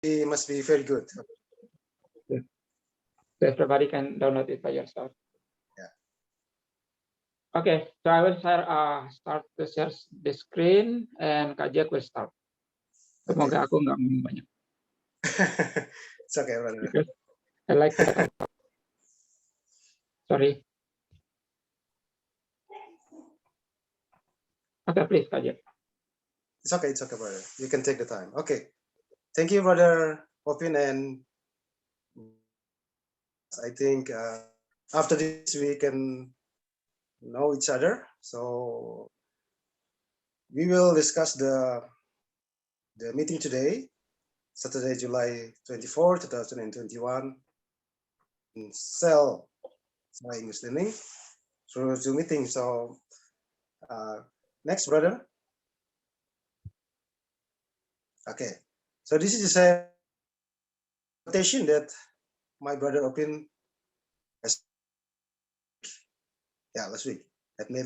must be very good. So everybody can download it by yourself. Yeah. Okay, so I will start to share the screen and Kak Jack will start. Semoga aku nggak ngomong banyak. It's okay, brother. Because I like to talk. Sorry. Okay, please, Kak Jack. It's okay, brother. You can take the time. Okay. Thank you, brother Opin, and I think after this we can know each other. So we will discuss the meeting today, Saturday, July 24, 2021, in Cell for English Learning through Zoom meeting. So next, brother. Okay. So this is a presentation that my brother Opin has, last week at made,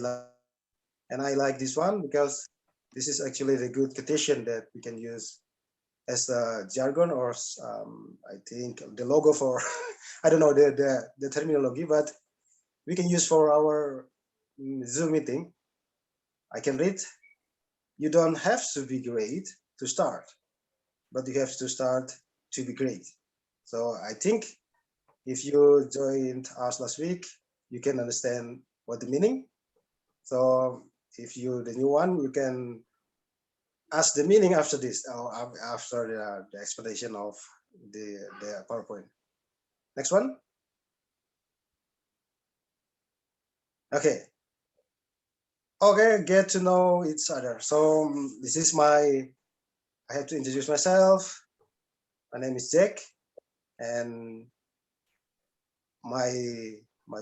and I like this one because this is actually the good quotation that we can use as a jargon, or I think the logo for I don't know the terminology, but we can use for our Zoom meeting. I can read: you don't have to be great to start, but you have to start to be great. So I think if you joined us last week, you can understand what the meaning. So if you the new one, you can ask the meaning after this, or after the explanation of the PowerPoint. Next one. Okay. Okay, get to know each other. So this is I have to introduce myself. My name is Jack, and my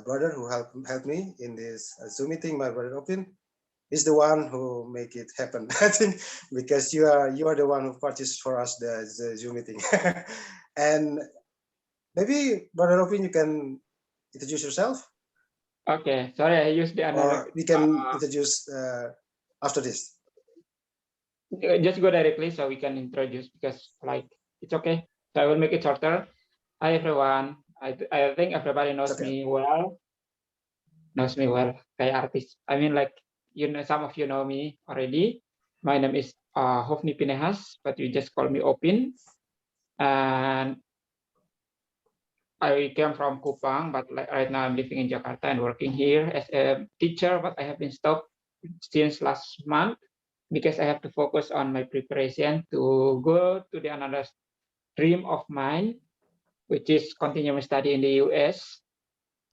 brother who helped me in this Zoom meeting, my brother Opin, is the one who make it happen. I think because you are the one who purchased for us the Zoom meeting. And maybe brother Opin, you can introduce yourself. Okay, sorry, I used the another. Or we can introduce after this. Just go directly so we can introduce, because like it's okay. So I will make it shorter. Hi everyone. I think everybody knows me well. Kayak artis. I mean, like, you know, some of you know me already. My name is Hofni Pinehas, but you just call me Opin. And I came from Kupang, but like right now I'm living in Jakarta and working here as a teacher, but I have been stopped since last month because I have to focus on my preparation to go to the another dream of mine, which is continue my study in the US.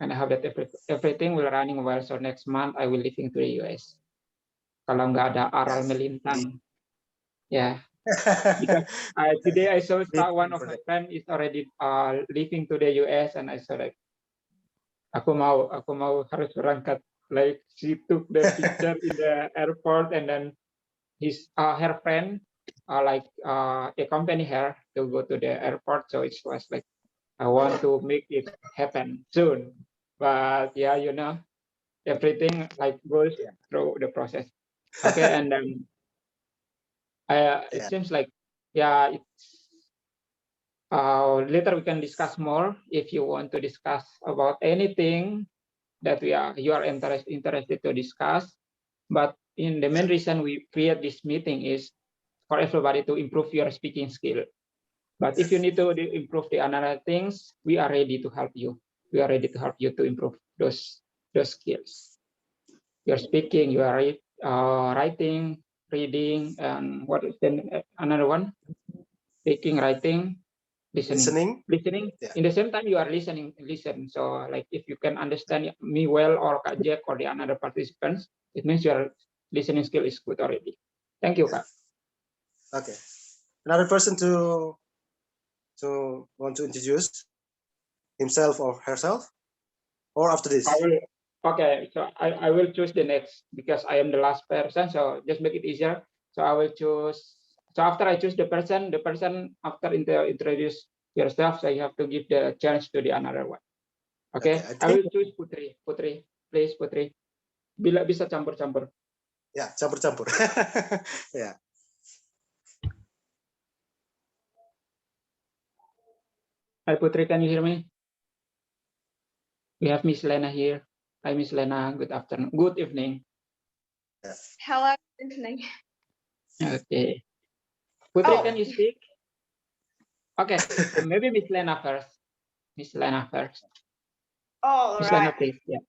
And I hope that everything will running well. So next month I will living to the US. Kalau nggak ada aral melintang, yeah. Because today I saw one of my friends is already living to the US, and I saw like aku mau harus berangkat. Like she took the picture in the airport, and then her friend accompany her to go to the airport. So it was like I want to make it happen soon. But yeah, you know, everything like goes through the process. Okay, and then it seems like later we can discuss more if you want to discuss about anything that you are interested to discuss. But the main reason we create this meeting is for everybody to improve your speaking skill. But if you need to improve the other things, we are ready to help you. We are ready to help you to improve those skills. Your speaking, your writing, reading, and what is another one? Speaking, writing, listening. Yeah. In the same time, you are listen. So, like, if you can understand me well, or Kak Jack, or the other participants, it means your listening skill is good already. Thank you, Kak. Okay. Another person to want to introduce himself or herself, or after this? Okay, so I will choose the next because I am the last person. So just make it easier. So I will choose. So after I choose the person after introduce yourself, so you have to give the chance to the another one. Okay, I will choose Putri. Putri, please, Putri. Bila bisa campur-campur. Ya, campur-campur. Ya. Hi, Putri, can you hear me? We have Miss Lena here. Hi, Miss Lena. Good afternoon. Good evening. Hello, good evening. Okay. Putri, Oh. can you speak? Okay, maybe Miss Lena first. Miss Lena first. All Miss right. Lena, please. Yeah.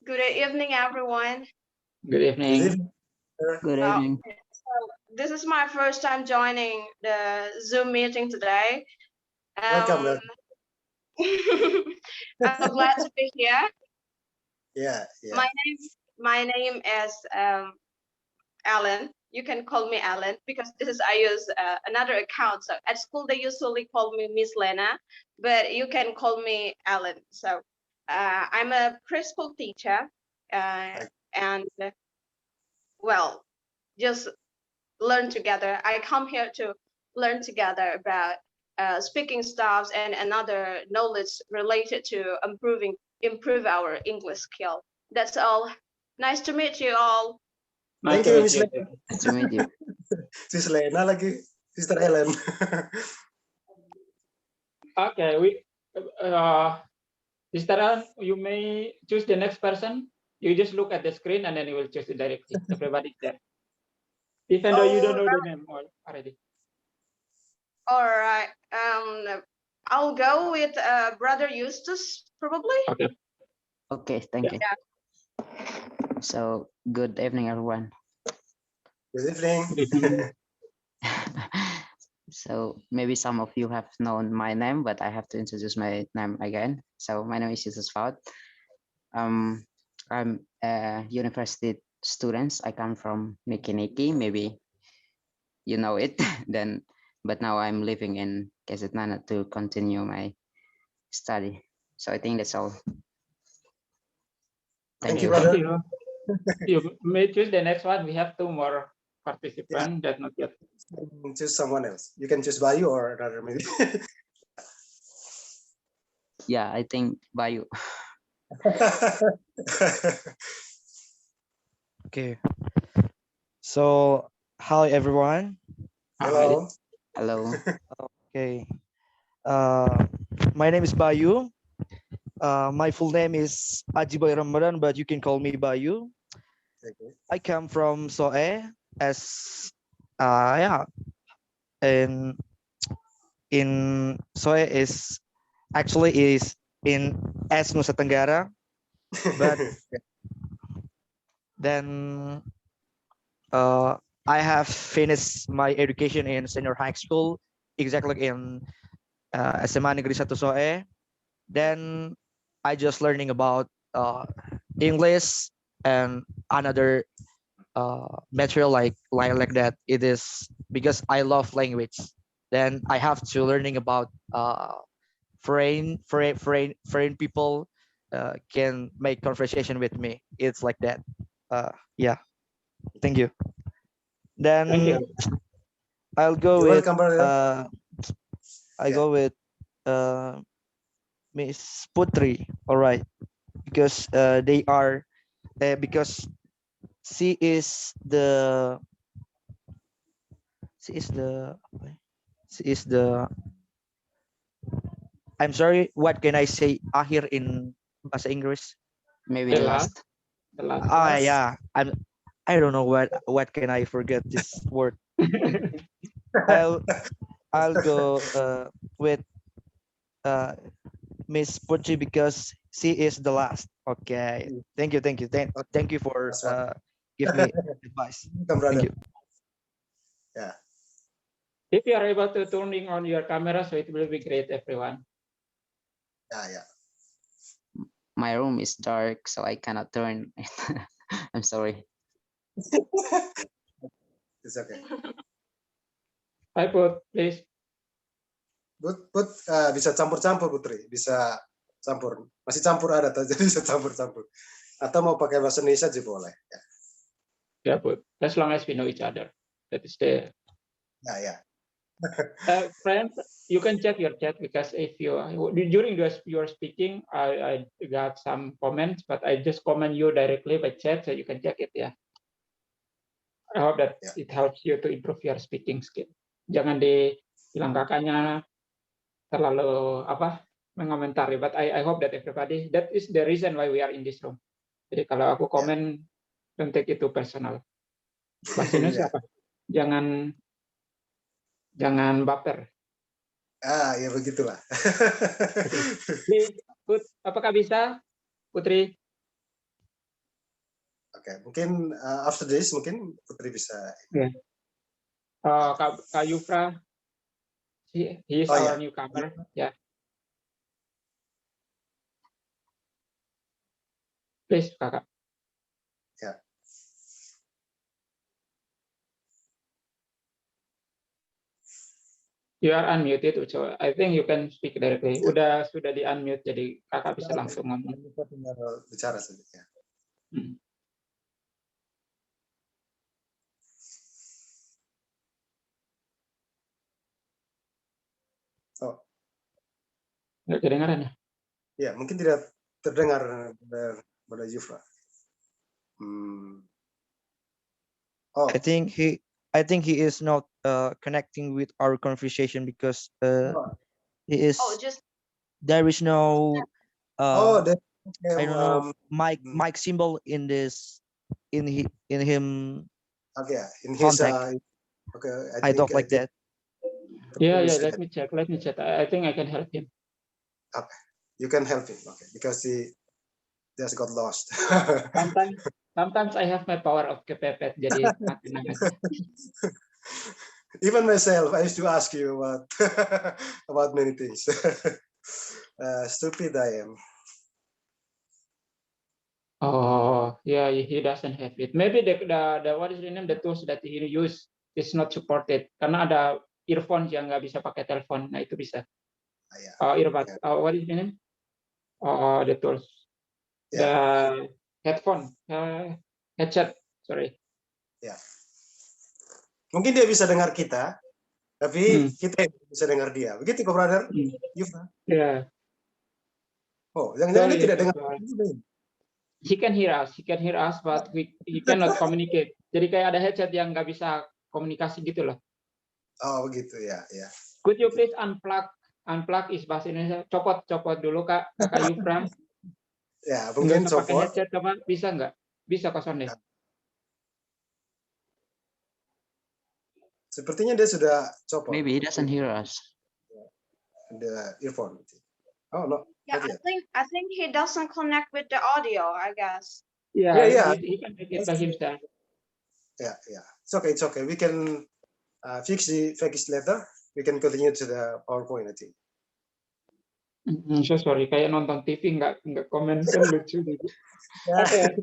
Good evening, everyone. Good Good evening. evening. Good Uh, evening. So this is my first time joining the Zoom meeting today. Welcome. Welcome. I'm glad to be here. Yeah. Yeah. My name is Alan. You can call me Alan because I use another account. So at school they usually call me Miss Lena, but you can call me Alan. So I'm a preschool teacher, and well, just learn together. I come here to learn together about speaking stuffs and another knowledge related to improve our English skill. That's all. Nice to meet you all. Nice Thank to you, meet Miss you. Lena. Nice to meet you. Sis Lena lagi, Sister Ellen. Okay, Sister Ann, you may choose the next person. You just look at the screen and then you will choose it directly. Everybody's there. Even though you don't know the name already. All right. I'll go with Brother Eustace, probably. Okay. Okay, thank you. So, good evening, everyone. Good evening. Good evening. So, maybe some of you have known my name, but I have to introduce my name again. So, my name is Jesus Faut. I'm a university student. I come from Niki Niki. Maybe you know it. Then, but now I'm living in Kesetnana to continue my study. So, I think that's all. Thank Thank you, you. brother. You may choose the next one. We have two more participants that not yet. Choose someone else. You can choose Bayu or another maybe. Yeah, I think Bayu. Okay. So, hi everyone. Hello. Hello. Okay. My name is Bayu. My full name is Ajiboy Ramadan, but you can call me Bayu. Okay. I come from Soe as yeah, and in Soe is actually is in S Nusa Tenggara, but then I have finished my education in senior high school, exactly in SMA Negeri 1 Soe. Then I just learning about English and another material like that. It is because I love language. Then I have to learning about foreign people can make conversation with me. It's like that. Yeah. Thank you. Then Thank you. I'll go You're with welcome, brother. I Yeah. go with Miss Putri. All right, because they are because she is the she is the she is the I'm sorry. What can I say? Akhir in bahasa Inggris. Maybe The the last. last. The last. Yeah. I don't know what can I forget this word. I'll I'll go with Miss Putri because she is the last. Okay. Thank you. Thank you for Last one. give me advice. Welcome, brother. Thank you. Yeah. If you are able to turning on your camera, so it will be great, everyone. Yeah. My room is dark, so I cannot turn. I'm sorry. It's okay. Hi, Put, please. Put bisa campur-campur Putri, bisa campur. Masih campur ada, jadi bisa campur-campur. Atau mau pakai bahasa Indonesia aja boleh. Ya. Yeah, Put. As long as we know each other. That is the Ya. friends. You can check your chat because if you during your speaking, I got some comments, but I just comment you directly by chat, so you can check it. Yeah. I hope that Yeah. it helps you to improve your speaking skill. Jangan dihilang kakaknya. terlalu apa mengomentari, but I hope that everybody, that is the reason why we are in this room. Jadi kalau aku komen, don't take itu personal. Bahasa Indonesia Ya. apa? Jangan baper. Ya begitulah. Apakah bisa, Putri? Oke, mungkin after this mungkin Putri bisa. Kak Yufra, he is Oh, our ya. newcomer. Ya. Please, Kakak. Ya. You are unmuted, so I think you can speak directly. Sudah di unmute, jadi Kakak bisa langsung ngomong. Bicara saja. Ya. Oh. Nggak kedengaran ya? Ya, mungkin tidak terdengar pada Yufra. Oh. I think he is not connecting with our conversation because he is. Oh, just there is no. Okay, I don't know mic symbol in this in him. Okay, in his. Contact. Okay, I talk like that. Yeah. Let me check. I think I can help him. Okay, you can help him. Okay, because he just got lost. Sometimes I have my power of kepepet, jadi Even myself, I used to ask you about about many things. Stupid I am. Oh, yeah, he doesn't have it. Maybe the what is the name, the tools that he use is not supported karena ada earphone yang nggak bisa pakai telepon. Nah, itu bisa. Earbud. What is the name? The tools. The headphone, headset. Sorry. Ya. Mungkin dia bisa dengar kita, tapi kita bisa dengar dia. Begitu, brother? Ya. Oh, jangan-jangan dia tidak dengar. He can hear us, but he cannot communicate. Jadi kayak ada headset yang nggak bisa komunikasi gitu loh. Oh, begitu ya. Could you please unplug? Unplug is bahasa Indonesia. Copot dulu Kakak Yufra. Ya, mungkin nggak usah pakai copot. headset, coba bisa nggak? Bisa kosong deh. Sepertinya dia sudah copot. Maybe he doesn't hear us. The earphone. Oh no. Yeah, I think he doesn't connect with the audio, I guess. Yeah. He can make it by himself. Yeah. It's okay. We can fix it later. We can continue to the PowerPoint, I think. So sorry, kayak nonton TV nggak komen kan lucu gitu. Okay.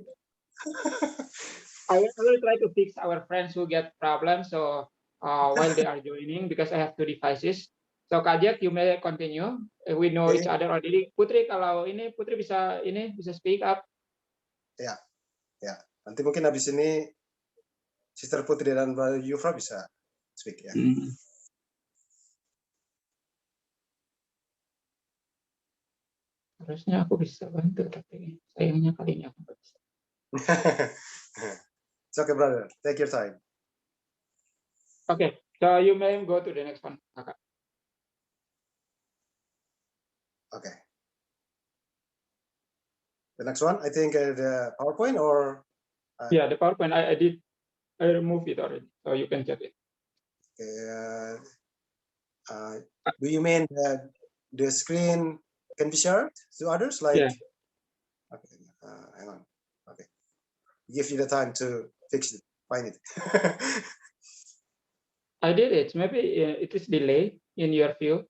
I will try to fix our friends who get problems. So while they are joining, because I have 2 devices. So Kak Jack, you may continue. We know each other already. Putri, kalau ini Putri bisa speak up. Ya. Nanti mungkin habis ini Sister Putri dan Brother Yufra bisa speak ya. Harusnya aku bisa bantu, tapi sayangnya kali ini aku nggak bisa. It's okay, brother. Take your time. Okay, so you may go to the next one, Kakak. Okay. The next one, I think the PowerPoint or? Yeah, the PowerPoint. I removed it already, so you can check it. Okay. Do you mean that the screen can be shared to others? Like, yeah. Okay. Hang on. Okay. Give you the time to fix it, find it. I did it. Maybe it is delay in your view.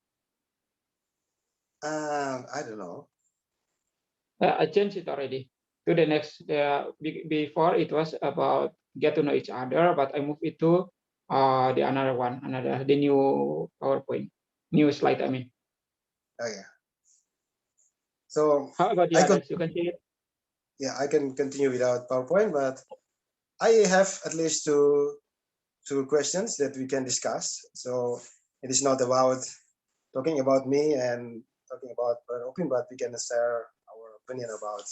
I don't know. I changed it already to the next. Before it was about get to know each other, but I moved it to the new PowerPoint, new slide. I mean. Oh yeah. So how about the others? You can see it. Yeah, I can continue without PowerPoint, but I have at least two questions that we can discuss. So it is not about talking about me and talking about Open, but we can share our opinion about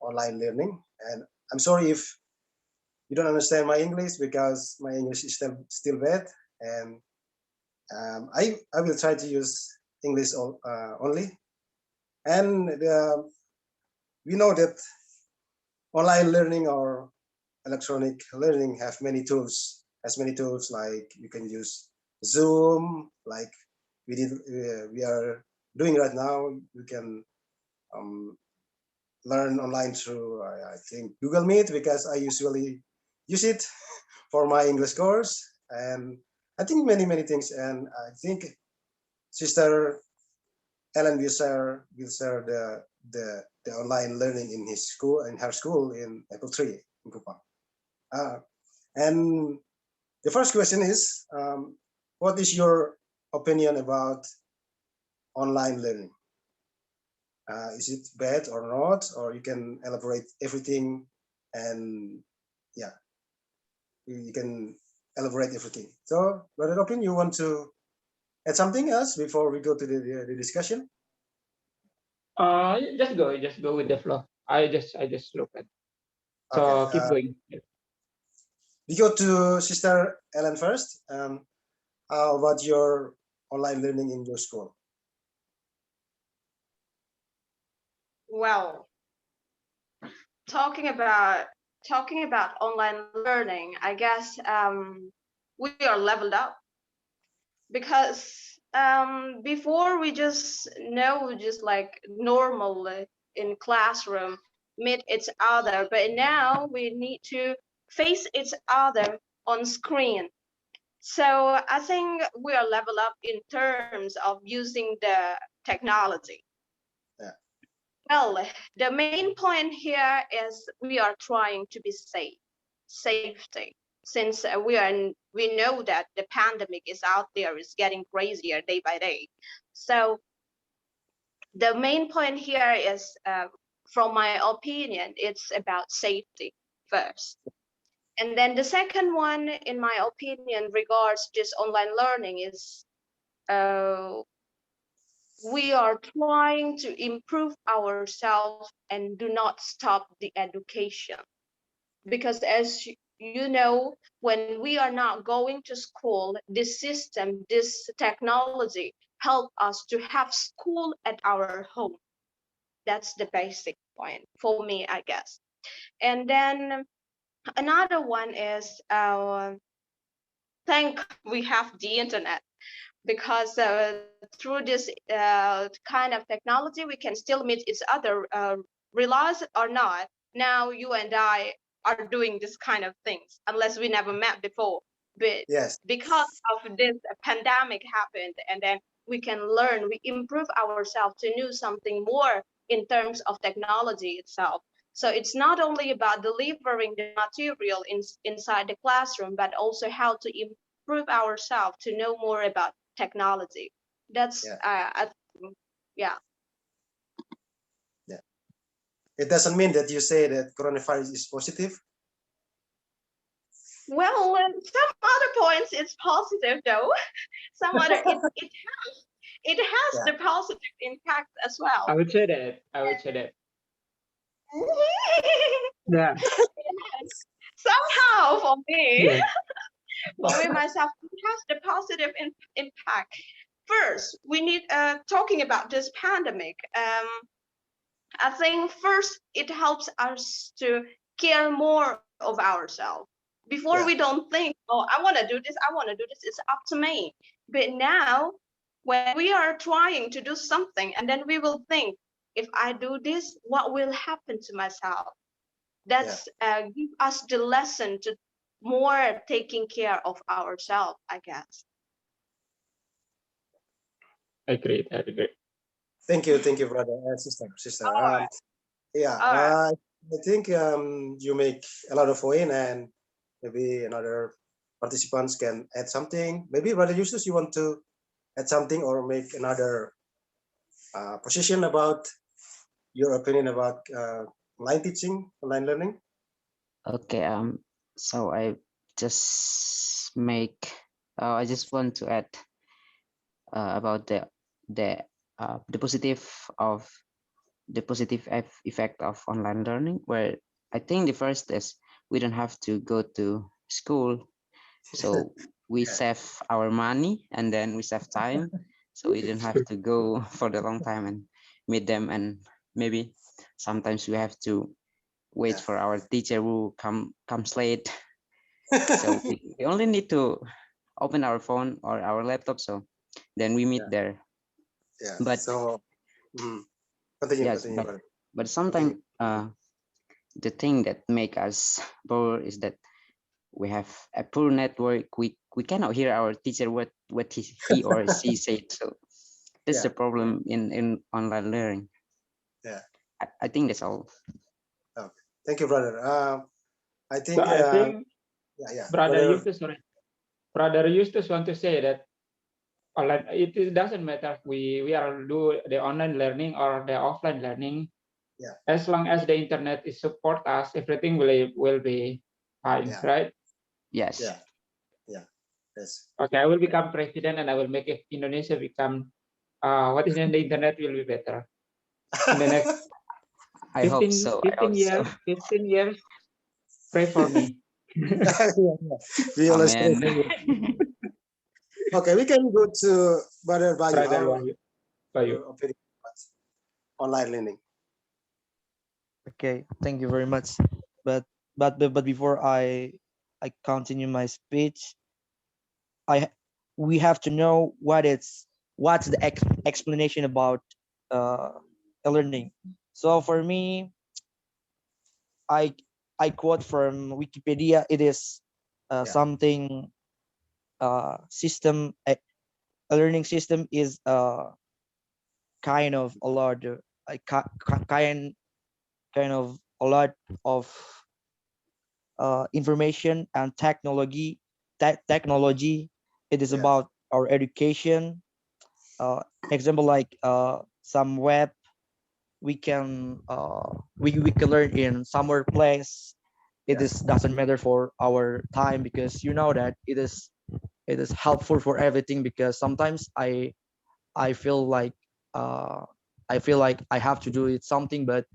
online learning. And I'm sorry if you don't understand my English because my English is still bad. And I will try to use English only. And we know that online learning or electronic learning have many tools, like you can use Zoom, like we are doing right now. You can learn online through, I think, Google Meet, because I usually use it for my English course, and I think many things. And I think Sister Ellen will share the online learning in her school in April 3 in Kupang. And the first question is, what is your opinion about online learning? Is it bad or not? Or you can elaborate everything, and yeah, you can elaborate everything. So, Brother Robin, you want to add something else before we go to the discussion? Just go with the flow. I just look at. So Okay, keep going. we go to Sister Ellen first. How about your online learning in your school? Well, talking about online learning, I guess we are leveled up, because before we just know just like normal in classroom meet each other, but now we need to face each other on screen. So I think we are level up in terms of using the technology. Yeah. Well, the main point here is we are trying to be safety, since we know that the pandemic is out there, is getting crazier day by day. So the main point here is, from my opinion, it's about safety first. And then the second one, in my opinion, regards just online learning is, we are trying to improve ourselves and do not stop the education. Because as you know, when we are not going to school, this system, this technology help us to have school at our home. That's the basic point for me, I guess. And then another one is, thank we have the internet, because through this kind of technology, we can still meet each other, realize it or not. Now you and I are doing this kind of things, unless we never met before. But Yes. because of this pandemic happened, and then we can learn, we improve ourselves to know something more in terms of technology itself. So it's not only about delivering the material inside the classroom, but also how to improve ourselves to know more about technology. That's Yeah. yeah. Yeah. It doesn't mean that you say that coronavirus is positive. Well, some other points it's positive though. Some other it has Yeah. the positive impact as well. I would say that. Yeah. Somehow for me, Yeah. for me myself, it has the positive impact. First, we need talking about this pandemic. I think first it helps us to care more of ourselves. Before, Yeah. we don't think, oh, I want to do this, it's up to me. But now, when we are trying to do something, and then we will think, if I do this, what will happen to myself? That's give us the lesson to more taking care of ourselves, I guess. I agree. Thank you, brother, sister. All right. Yeah, All right. I think you make a lot of point, and maybe another participants can add something. Maybe Brother Justus, you want to add something or make another position about your opinion about online teaching, online learning? Okay, so I just make, I just want to add about the positive effect of online learning, where I think the first is we don't have to go to school, so we Yeah. save our money and then we save time. so we didn't have to go for the long time and meet them, and maybe sometimes we have to wait Yeah. for our teacher who comes late. So we only need to open our phone or our laptop, so then we meet Yeah. there. Yeah. But So continue, yes, continue, brother. but Continue. sometimes the thing that make us bored is that we have a poor network. We cannot hear our teacher what he or she said. So that's Yeah. the problem in online learning. Yeah. I think that's all. Okay. Thank you, brother. I So think, I think yeah, Brother brother. Eustace, sorry, Brother Eustace want to say that online doesn't matter if we are do the online learning or the offline learning. Yeah. As long as the internet is support us, everything will be fine, Yeah. right? Yes, Yeah. Yeah. Yes. Okay, I will become president and I will make Indonesia become what is in the internet will be better in the next I hope so. I 15 hope so. years. 15 years. Pray for me. Yeah, yeah. We always pray Amen. for you. Okay, we can go to Brother Bayu. Brother How Bayu. your opinion about online learning? Okay, thank you very much. But before I continue my speech, we have to know what's the explanation about learning. So for me, I I quote from Wikipedia. It is Yeah. something system a learning system is kind of a lot kind of a lot of information and technology. It is Yeah. about our education. Example like some web we can learn in somewhere place. It Yeah. is doesn't matter for our time because you know that it is helpful for everything because sometimes I feel like uh, I have to do it something, but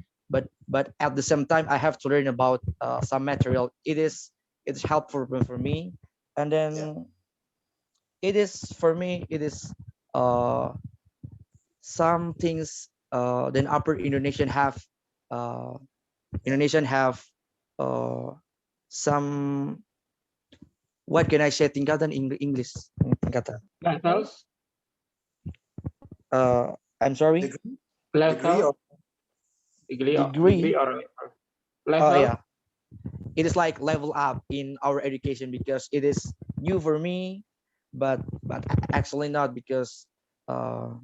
at the same time I have to learn about some material. It's helpful for me, and then Yeah. it is for me. It is uh, some things then upper Indonesian have uh, Indonesian have uh, some what can I say tingkatan English tingkatan. Levels, I'm sorry. Degree, degree or level, degree, Degree. or Oh level. yeah, it is like level up in our education because it is new for me, but actually not because uh,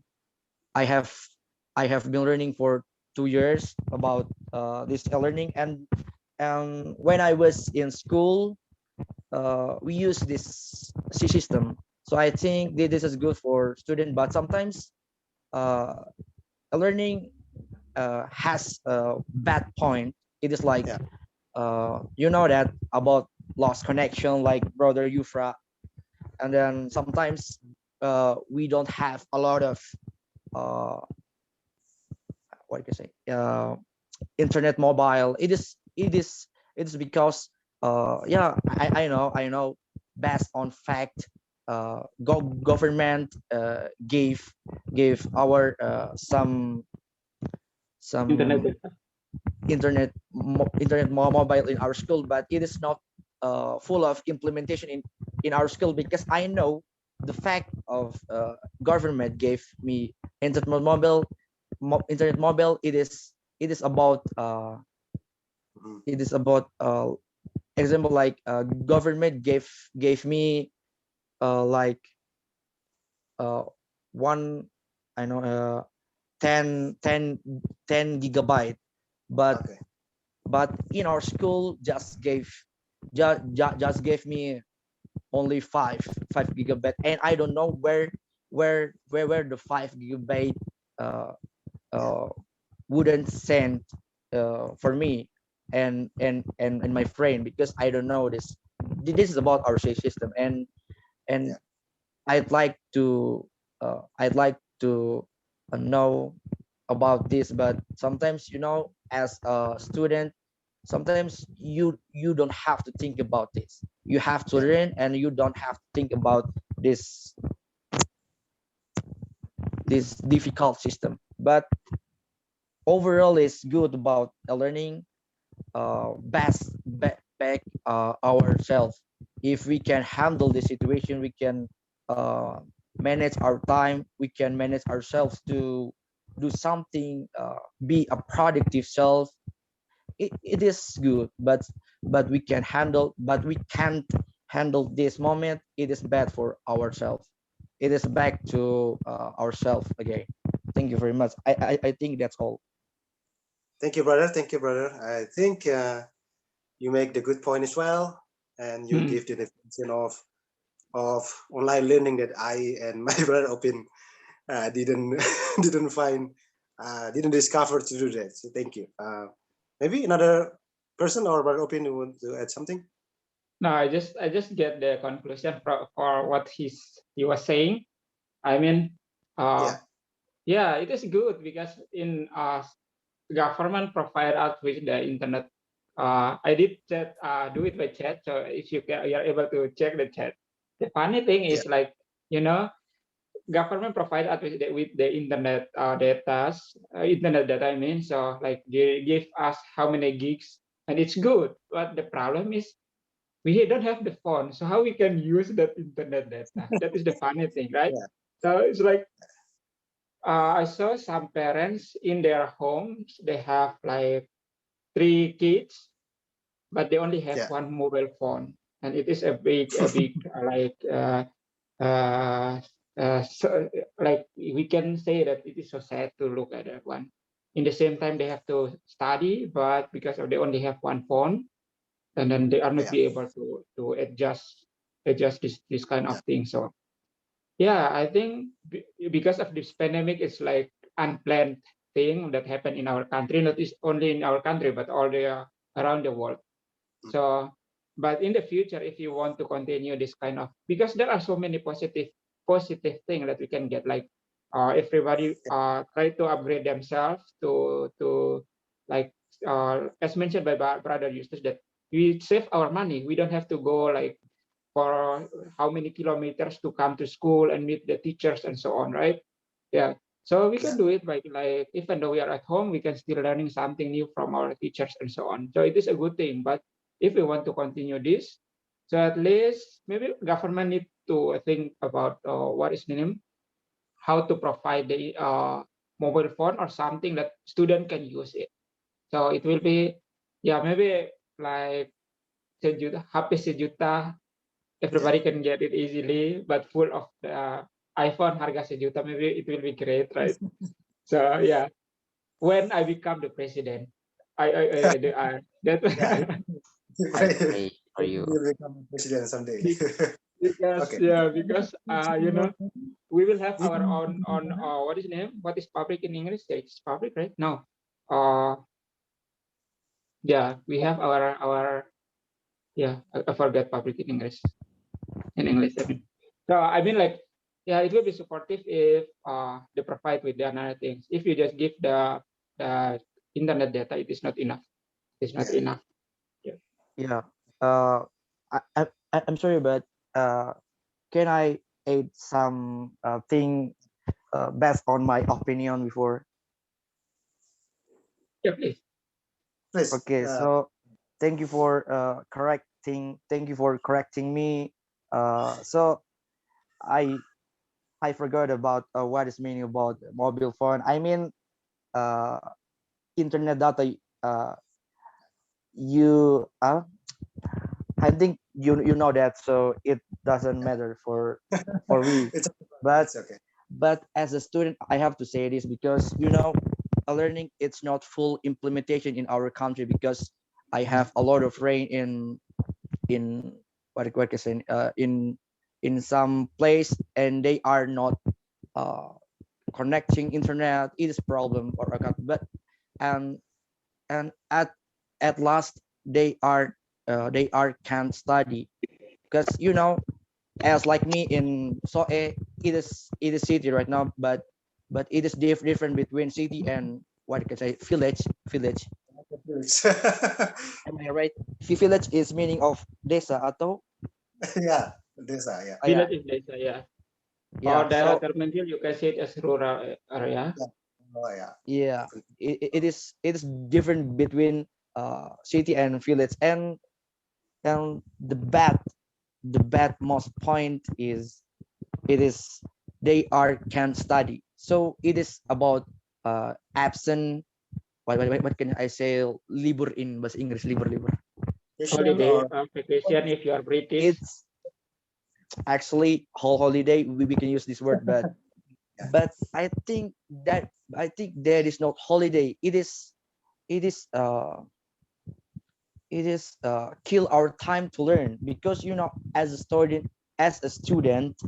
I have I have been learning for 2 years about this learning and when I was in school, we use this C system. So I think this is good for student, but sometimes uh, learning has a bad point. It is like yeah. you know that about lost connection, like brother Yufra, and then sometimes we don't have a lot of uh, what can I say internet mobile. It is because yeah I know based on fact government gave our Internet some data. internet mobile in our school, but it is not full of implementation in our school because I know the fact of government gave me internet mobile. It is about Mhm. it is about example like government gave me like uh one I know 10 gigabyte, but Okay. in our school just gave me only five gigabyte, and I don't know where the 5 gigabyte uh, Yeah. uh, wouldn't send for me and my friend because I don't know this. This is about our system, and Yeah. I'd like to know about this, but sometimes as a student, sometimes you don't have to think about this. You have to Yeah. learn, and you don't have to think about this this difficult system. But overall, it's good about learning back ourselves. If we can handle the situation, we can manage our time. We can manage ourselves to do something, be a productive self. It is good, but we can handle, but we can't handle this moment. It is bad for ourselves. It is back to ourselves again. Thank you very much. I think that's all. Thank you, brother. Thank you, brother. I think you make the good point as well, and you Hmm. give the definition of online learning that I and my brother Opin didn't didn't find didn't discover to do that. So thank you. Maybe another person or brother Opin who want to add something. No, I just get the conclusion for what he was saying. I mean, Yeah. yeah, it is good because in government provide us with the internet. I did chat, do it by chat. So if you can, you are able to check the chat. The funny thing Yeah. is like, you know, government provide us with the internet data, internet data. I mean, so like they give us how many gigs, and it's good. But the problem is we don't have the phone, so how we can use that internet data? That is the funny thing, right? Yeah. So it's like I saw some parents in their homes, they have like 3 kids, but they only have Yeah. one mobile phone, and it is a big like uh, so, like we can say that it is so sad to look at that one. In the same time, they have to study, but because of they only have one phone, and then they are not Yeah. be able to adjust this kind Yeah. of thing. So yeah, I think because of this pandemic, it's like unplanned thing that happened in our country, not is only in our country, but all the around the world. Mm. So, but in the future, if you want to continue this kind of, because there are so many positive things that we can get, like everybody try to upgrade themselves to like as mentioned by brother Eustace that we save our money. We don't have to go like for how many kilometers to come to school and meet the teachers and so on, right? Yeah. So we Yeah. can do it like even though we are at home, we can still learning something new from our teachers and so on. So it is a good thing. But if we want to continue this, so at least maybe government need to think about what is the name, how to provide the mobile phone or something that student can use it. So it will be, yeah, maybe like sejuta, HP sejuta, Yeah. everybody can get it easily, but full of the iPhone harga sejuta, maybe it will be great, right? So yeah, when I become the president, that Yeah. I pray for Maybe you. you'll become president someday. because Okay. yeah, because you know we will have our Mhm. own what is the name? What is public in English? Yeah, it's public, right? No, uh yeah, we have our yeah, I forgot public in English. In English, I mean. So I mean like yeah, it will be supportive if they provide with the another things. If you just give the internet data, it is not enough. It's not Yeah. enough. Yeah. Yeah. Uh, I'm sorry, but can I add some thing based on my opinion before? Yeah, please. Please. Okay, so thank you for correcting. Thank you for correcting me. So I I forgot about what is meaning about mobile phone. I mean, uh, internet data. You I think you know that, so it doesn't matter for me. It's But it's okay. as a student, I have to say this because a learning it's not full implementation in our country because I have a lot of rain in what can I say in some place and they are not uh, connecting internet. It is problem or but and and at last they are can't study because as like me in Soe, it is city right now, but it is different between city and what can I say village. Am I right? Village is meaning of desa atau Yeah. This. Yeah. yeah. Village is data, yeah. Yeah. Or daerah So terpencil, you can see it as rural area. Oh yeah. yeah, it is different between city and village, and the bad most point is it is they are can study, so it is about absent. What can I say, libur in bahasa Inggris, libur. Vacation Holiday, or vacation if you are British. It's actually whole holiday, we can use this word, but Yeah. I think that there is not holiday. It is kill our time to learn, because as a student,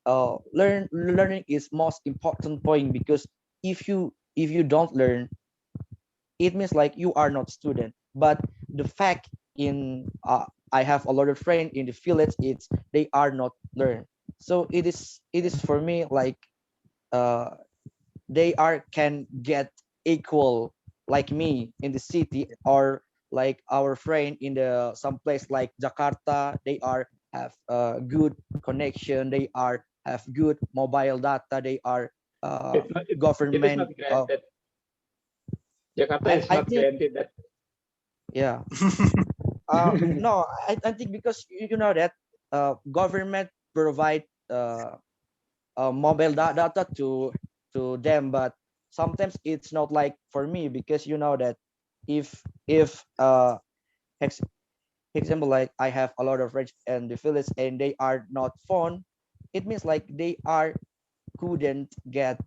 learning is most important point, because if you don't learn, it means like you are not student. But the fact in I have a lot of friends in the village, it's they are not learn. So it is for me like uh they are can get equal like me in the city, or like our friend in the some place like Jakarta. They are have good connection, they are have good mobile data, they are It's not, it is government not granted. Jakarta is I not think granted that. yeah. No, I think because you know that government provide mobile data to them, but sometimes it's not like for me, because you know that if ex- example, like I have a lot of friends in the village and they are not phone, it means like they are couldn't get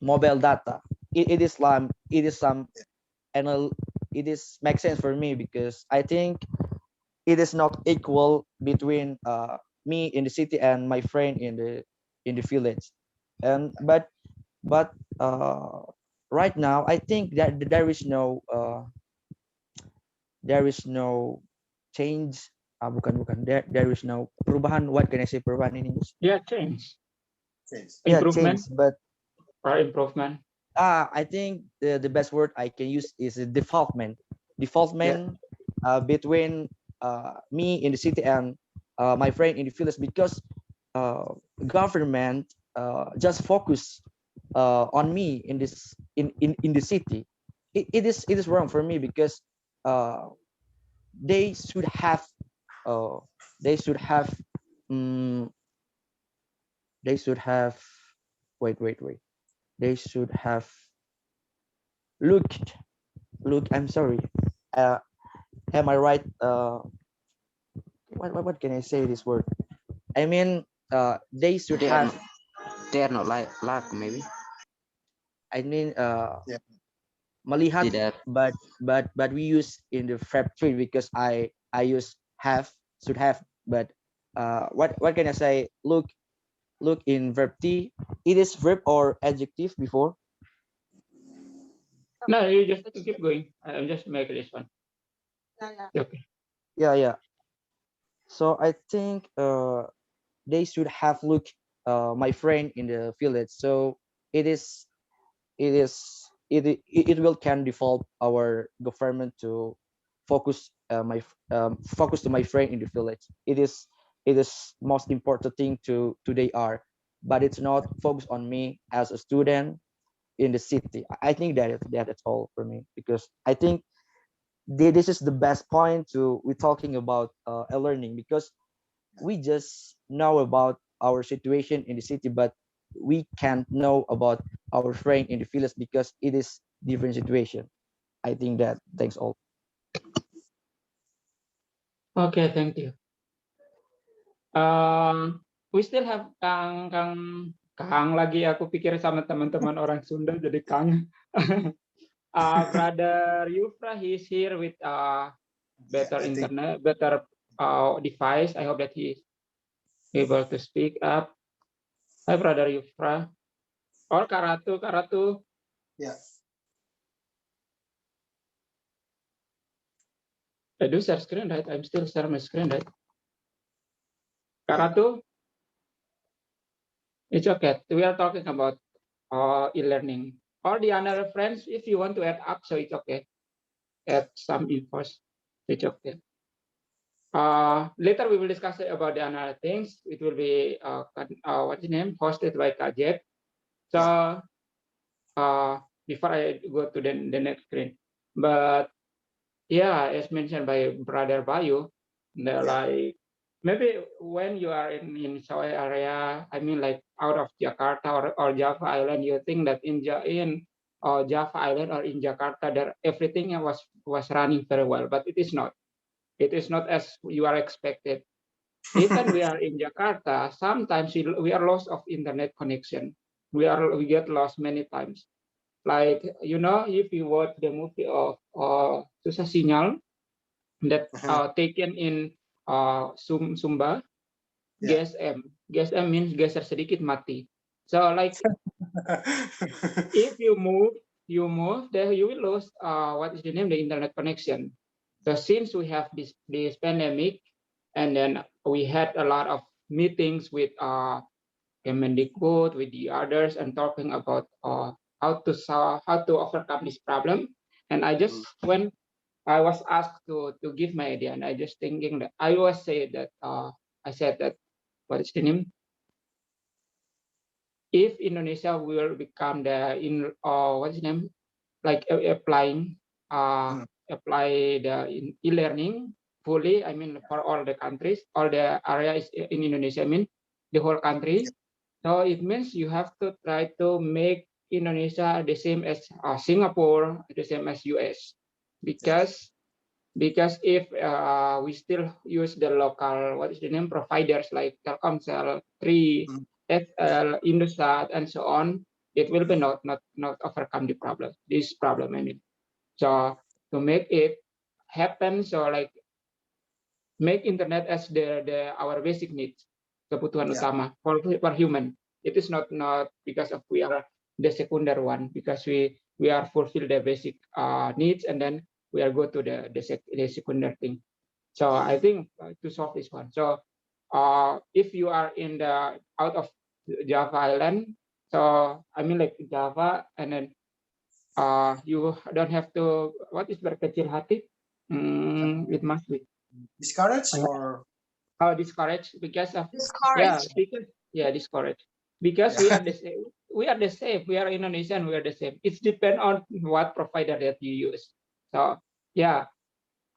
mobile data. It is some and it is makes sense for me, because I think it is not equal between me in the city and my friend in the village. And but right now I think that there is no change. Bukan there is no perubahan. What can I say perubahan in English? Yeah, change, yes. Yeah, change. improvement But or improvement. I think the best word I can use is development. Yeah. Development between me in the city and my friend in the village, because government just focus on me in this in the city. It is wrong for me, because uh, they should have uh, they should have um, they should have wait, they should have looked I'm sorry, uh, am I right? What can I say this word? I mean, they should They are have. not, they are not like luck maybe. I mean, Yeah. melihat, Tidak. but we use in the verb three, because I use have, should have. But what can I say? Look in verb T. It is verb or adjective before. No, you just keep going. I'll just make this one. Okay. Yeah. So I think they should have looked my friend in the village. So it is it is it will can default our government to focus focus to my friend in the village. It is most important thing to they are, but it's not focused on me as a student in the city. I think that's all for me, because I think this is the best point to we're talking about learning, because we just know about our situation in the city, but we can't know about our friend in the village, because it is different situation. I think that thanks all. Okay, thank you. We still have Kang lagi. Aku pikir sama teman-teman orang Sunda jadi Kang. Brother Yufra, he's here with better I think internet, better device. I hope that he's able to speak up. Hi, Brother Yufra. Or Karatu. yeah. I do share screen, right? I'm still sharing my screen, right? Yeah. Karatu, it's okay. We are talking about e-learning. Or the other friends, if you want to add up, so it's okay. Add some infos, it's okay. Later we will discuss about the another things. It will be what's the name, hosted by Kajek. So before I go to the next screen, but yeah, as mentioned by Brother Bayu, like maybe when you are in Soe area, I mean like out of Jakarta or Java Island, you think that in Java Island or in Jakarta, there everything was running very well, but it is not. It is not as you are expected. Even we are in Jakarta, sometimes we are lost of internet connection. We get lost many times. Like if you watch the movie of Susah Sinyal that taken in Sumba, Yeah. GSM. GSM means geser sedikit mati. So like if you move, then you will lose what is the name, the internet connection. So since we have this pandemic, and then we had a lot of meetings with Kemendikbud, with the others, and talking about how to overcome this problem. And I just when I was asked to give my idea, and I just thinking that I said that what is the name? If Indonesia will become what's the name, like applying apply the e-learning fully, I mean for all the countries, all the areas in Indonesia, I mean the whole country. So it means you have to try to make Indonesia the same as Singapore, the same as US, because if we still use the local, what is the name, providers like Telkomsel, Tri, FL, Indosat, and so on, it will be not overcome this problem. I mean, so to make it happen, so like make internet as our basic needs, kebutuhan utama for human. It is not because of we are the secondary one, because we are fulfill the basic needs, and then we are go to the secondary thing. So I think to solve this one. So if you are in the out of Java Island, so I mean like Java, and then you don't have to, what is berkecil hati? It must be Discouraged or discouraged because of Discouraged. discouraged because we are the same. We are Indonesian. We are the same. It's depend on what provider that you use. So yeah,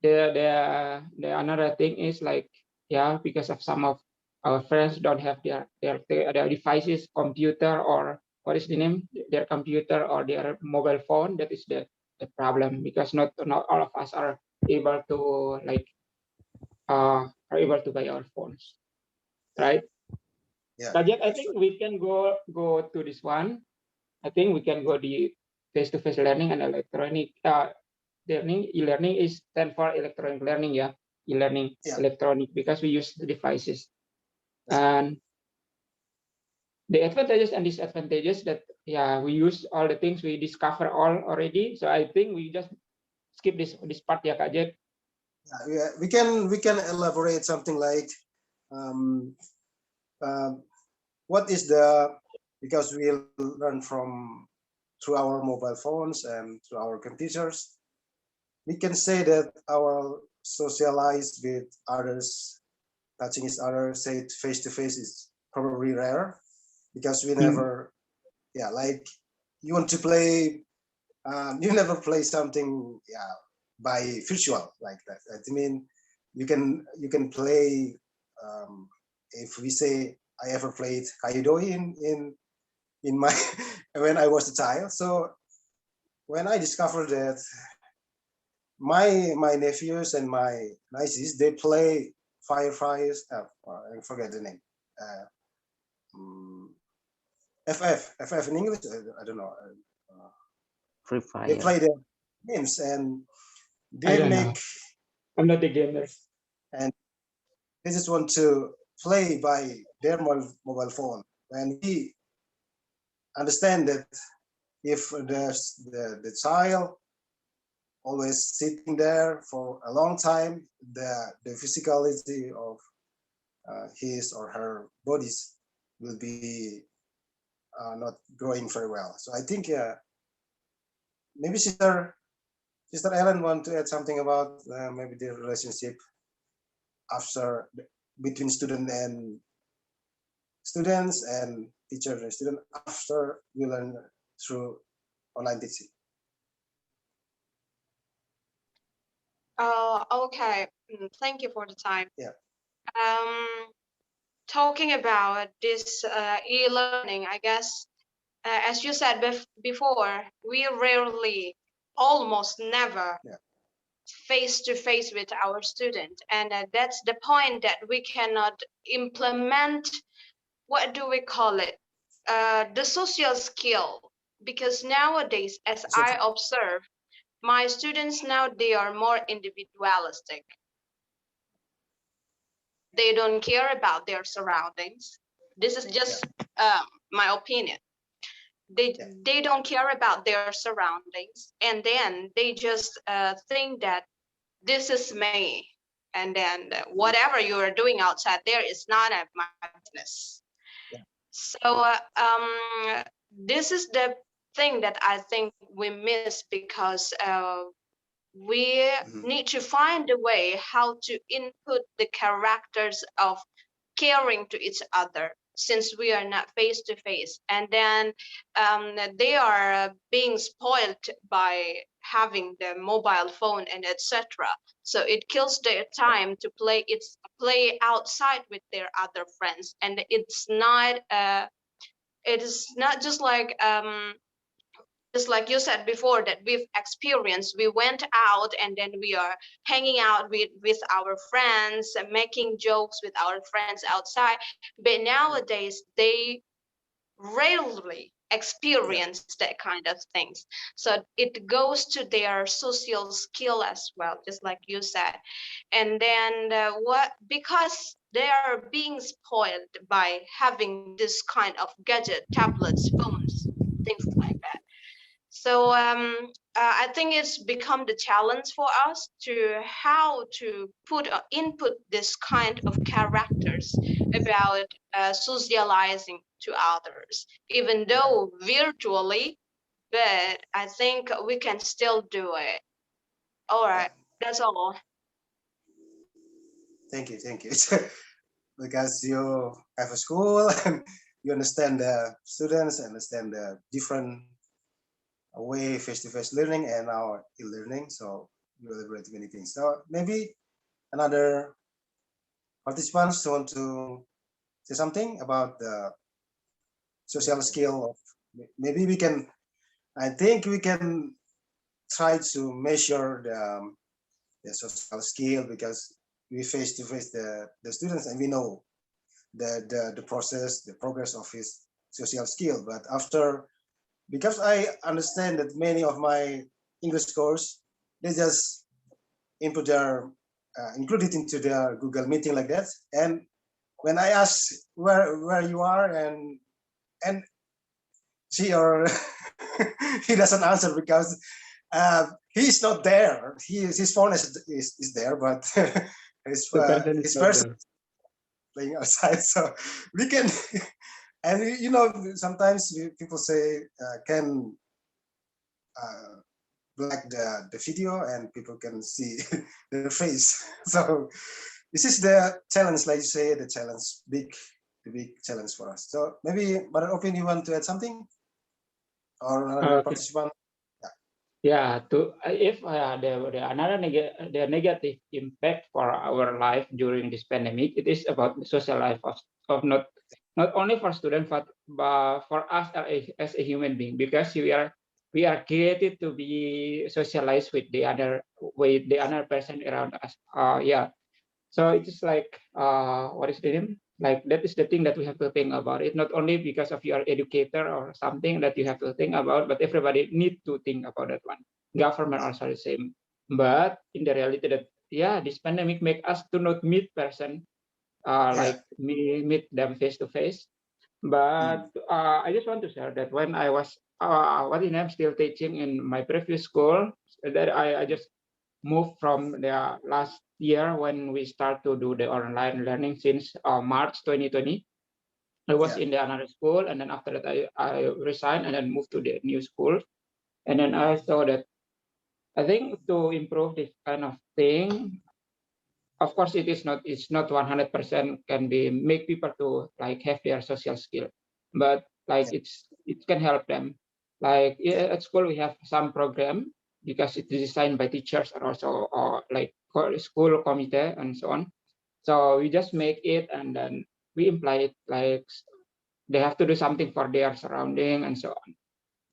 the another thing is like because of some of our friends don't have their devices, computer, or what is the name, their computer or their mobile phone. That is the problem, because not all of us are able to like are able to buy our phones, right? yeah. Kajek, I think we can go to this one. I think we can go the face-to-face learning and electronic learning. E-learning is stand for electronic learning, e-learning, electronic, because we use the devices. And the advantages and disadvantages that we use all the things we discover all already. So I think we just skip this part, Kajek. We can elaborate something like what is because we learn through our mobile phones and through our computers. We can say that our socialize with others, touching each other, say face to face, is probably rare, because we never, like you want to play, you never play something, by virtual like that. I mean, you can play. If we say I ever played Kaido in my when I was a child. So when I discovered that my nephews and my nieces, they play Fireflies. I forget the name. FF in English. I don't know. Free Fire. They play the games and I they don't make. know. I'm not a gamer. And they just want to play by their mobile phone. And we understand that if the child always sitting there for a long time, the physicality of his or her bodies will be not growing very well. So I think maybe Sister Ellen want to add something about maybe the relationship after between students and teacher and student after we learn through online teaching. Okay. Thank you for the time. Yeah. Talking about this e-learning, I guess, as you said before, we rarely, almost never, face to face with our student, and that's the point that we cannot implement. What do we call it? The social skill, because nowadays, as I observe, my students now, they are more individualistic. They don't care about their surroundings. This is just my opinion. They don't care about their surroundings, and then they just think that this is me, and then whatever you are doing outside there is none of my business. So this is the thing that I think we miss, because we need to find a way how to input the characters of caring to each other, since we are not face to face, and then they are being spoiled by having the mobile phone and etc. So it kills their time to play outside with their other friends, and it's not it is not just like you said before, that we've experienced. We went out and then we are hanging out with our friends and making jokes with our friends outside, but nowadays they rarely experience that kind of things. So it goes to their social skill as well, just like you said. And then because they are being spoiled by having this kind of gadget, tablets, phones, things like that. So I think it's become the challenge for us to how to input this kind of characters about socializing to others, even though virtually, but I think we can still do it. All right, that's all. Thank you. Because you have a school and you understand the students, understand the different way face-to-face learning and our e-learning. So you elaborate many things. So maybe another participants want to say something about the social skill of, maybe we can, I think we can try to measure the social skill, because we face to face the students and we know the process, the progress of his social skill. But after, because I understand that many of my English course, they just input their include it into their Google meeting like that. And when I ask where you are, and she or he doesn't answer, because he's not there. His phone is there, but his person playing outside. So we can, and you know, sometimes people say can black the video and people can see their face. So this is the challenge, like you say, the big challenge for us. So maybe, Brother Opin, you want to add something, or another participant? Yeah, if the negative impact for our life during this pandemic, it is about the social life of not only for students but for us as a human being, because we are created to be socialized with the other person around us. So it is like what is the name? Like that is the thing that we have to think about. It not only because of your educator or something that you have to think about, but everybody need to think about that one. Government also the same. But in the reality that this pandemic make us to not meet person like meet them face to face. But I just want to share that when I was I'm still teaching in my previous school, that I just moved from the last year when we start to do the online learning since March 2020. I was in the another school, and then after that I resigned and then moved to the new school. And then I saw that I think to improve this kind of thing, of course, it's not 100% can be make people to like have their social skill, but like it can help them. Like at school we have some program because it's designed by teachers and also or like school committee and so on. So we just make it and then we imply it like they have to do something for their surrounding and so on.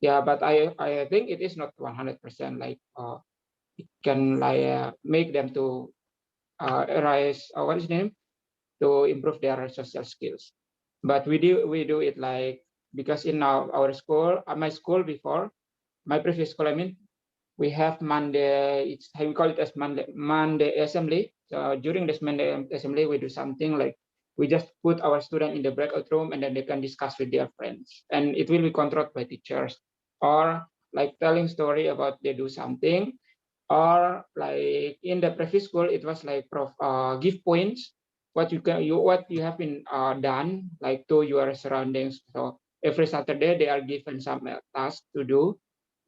Yeah, but I think it is not 100% like it can like make them to arise what is the name to improve their social skills. But we do it like because in our school, my school before, my previous school, I mean, we have Monday. It's we call it as Monday assembly. So during this Monday assembly, we do something like we just put our student in the breakout room and then they can discuss with their friends, and it will be controlled by teachers, or like telling story about they do something, or like in the previous school it was like give points what you have been done like to your surroundings. So every Saturday they are given some task to do,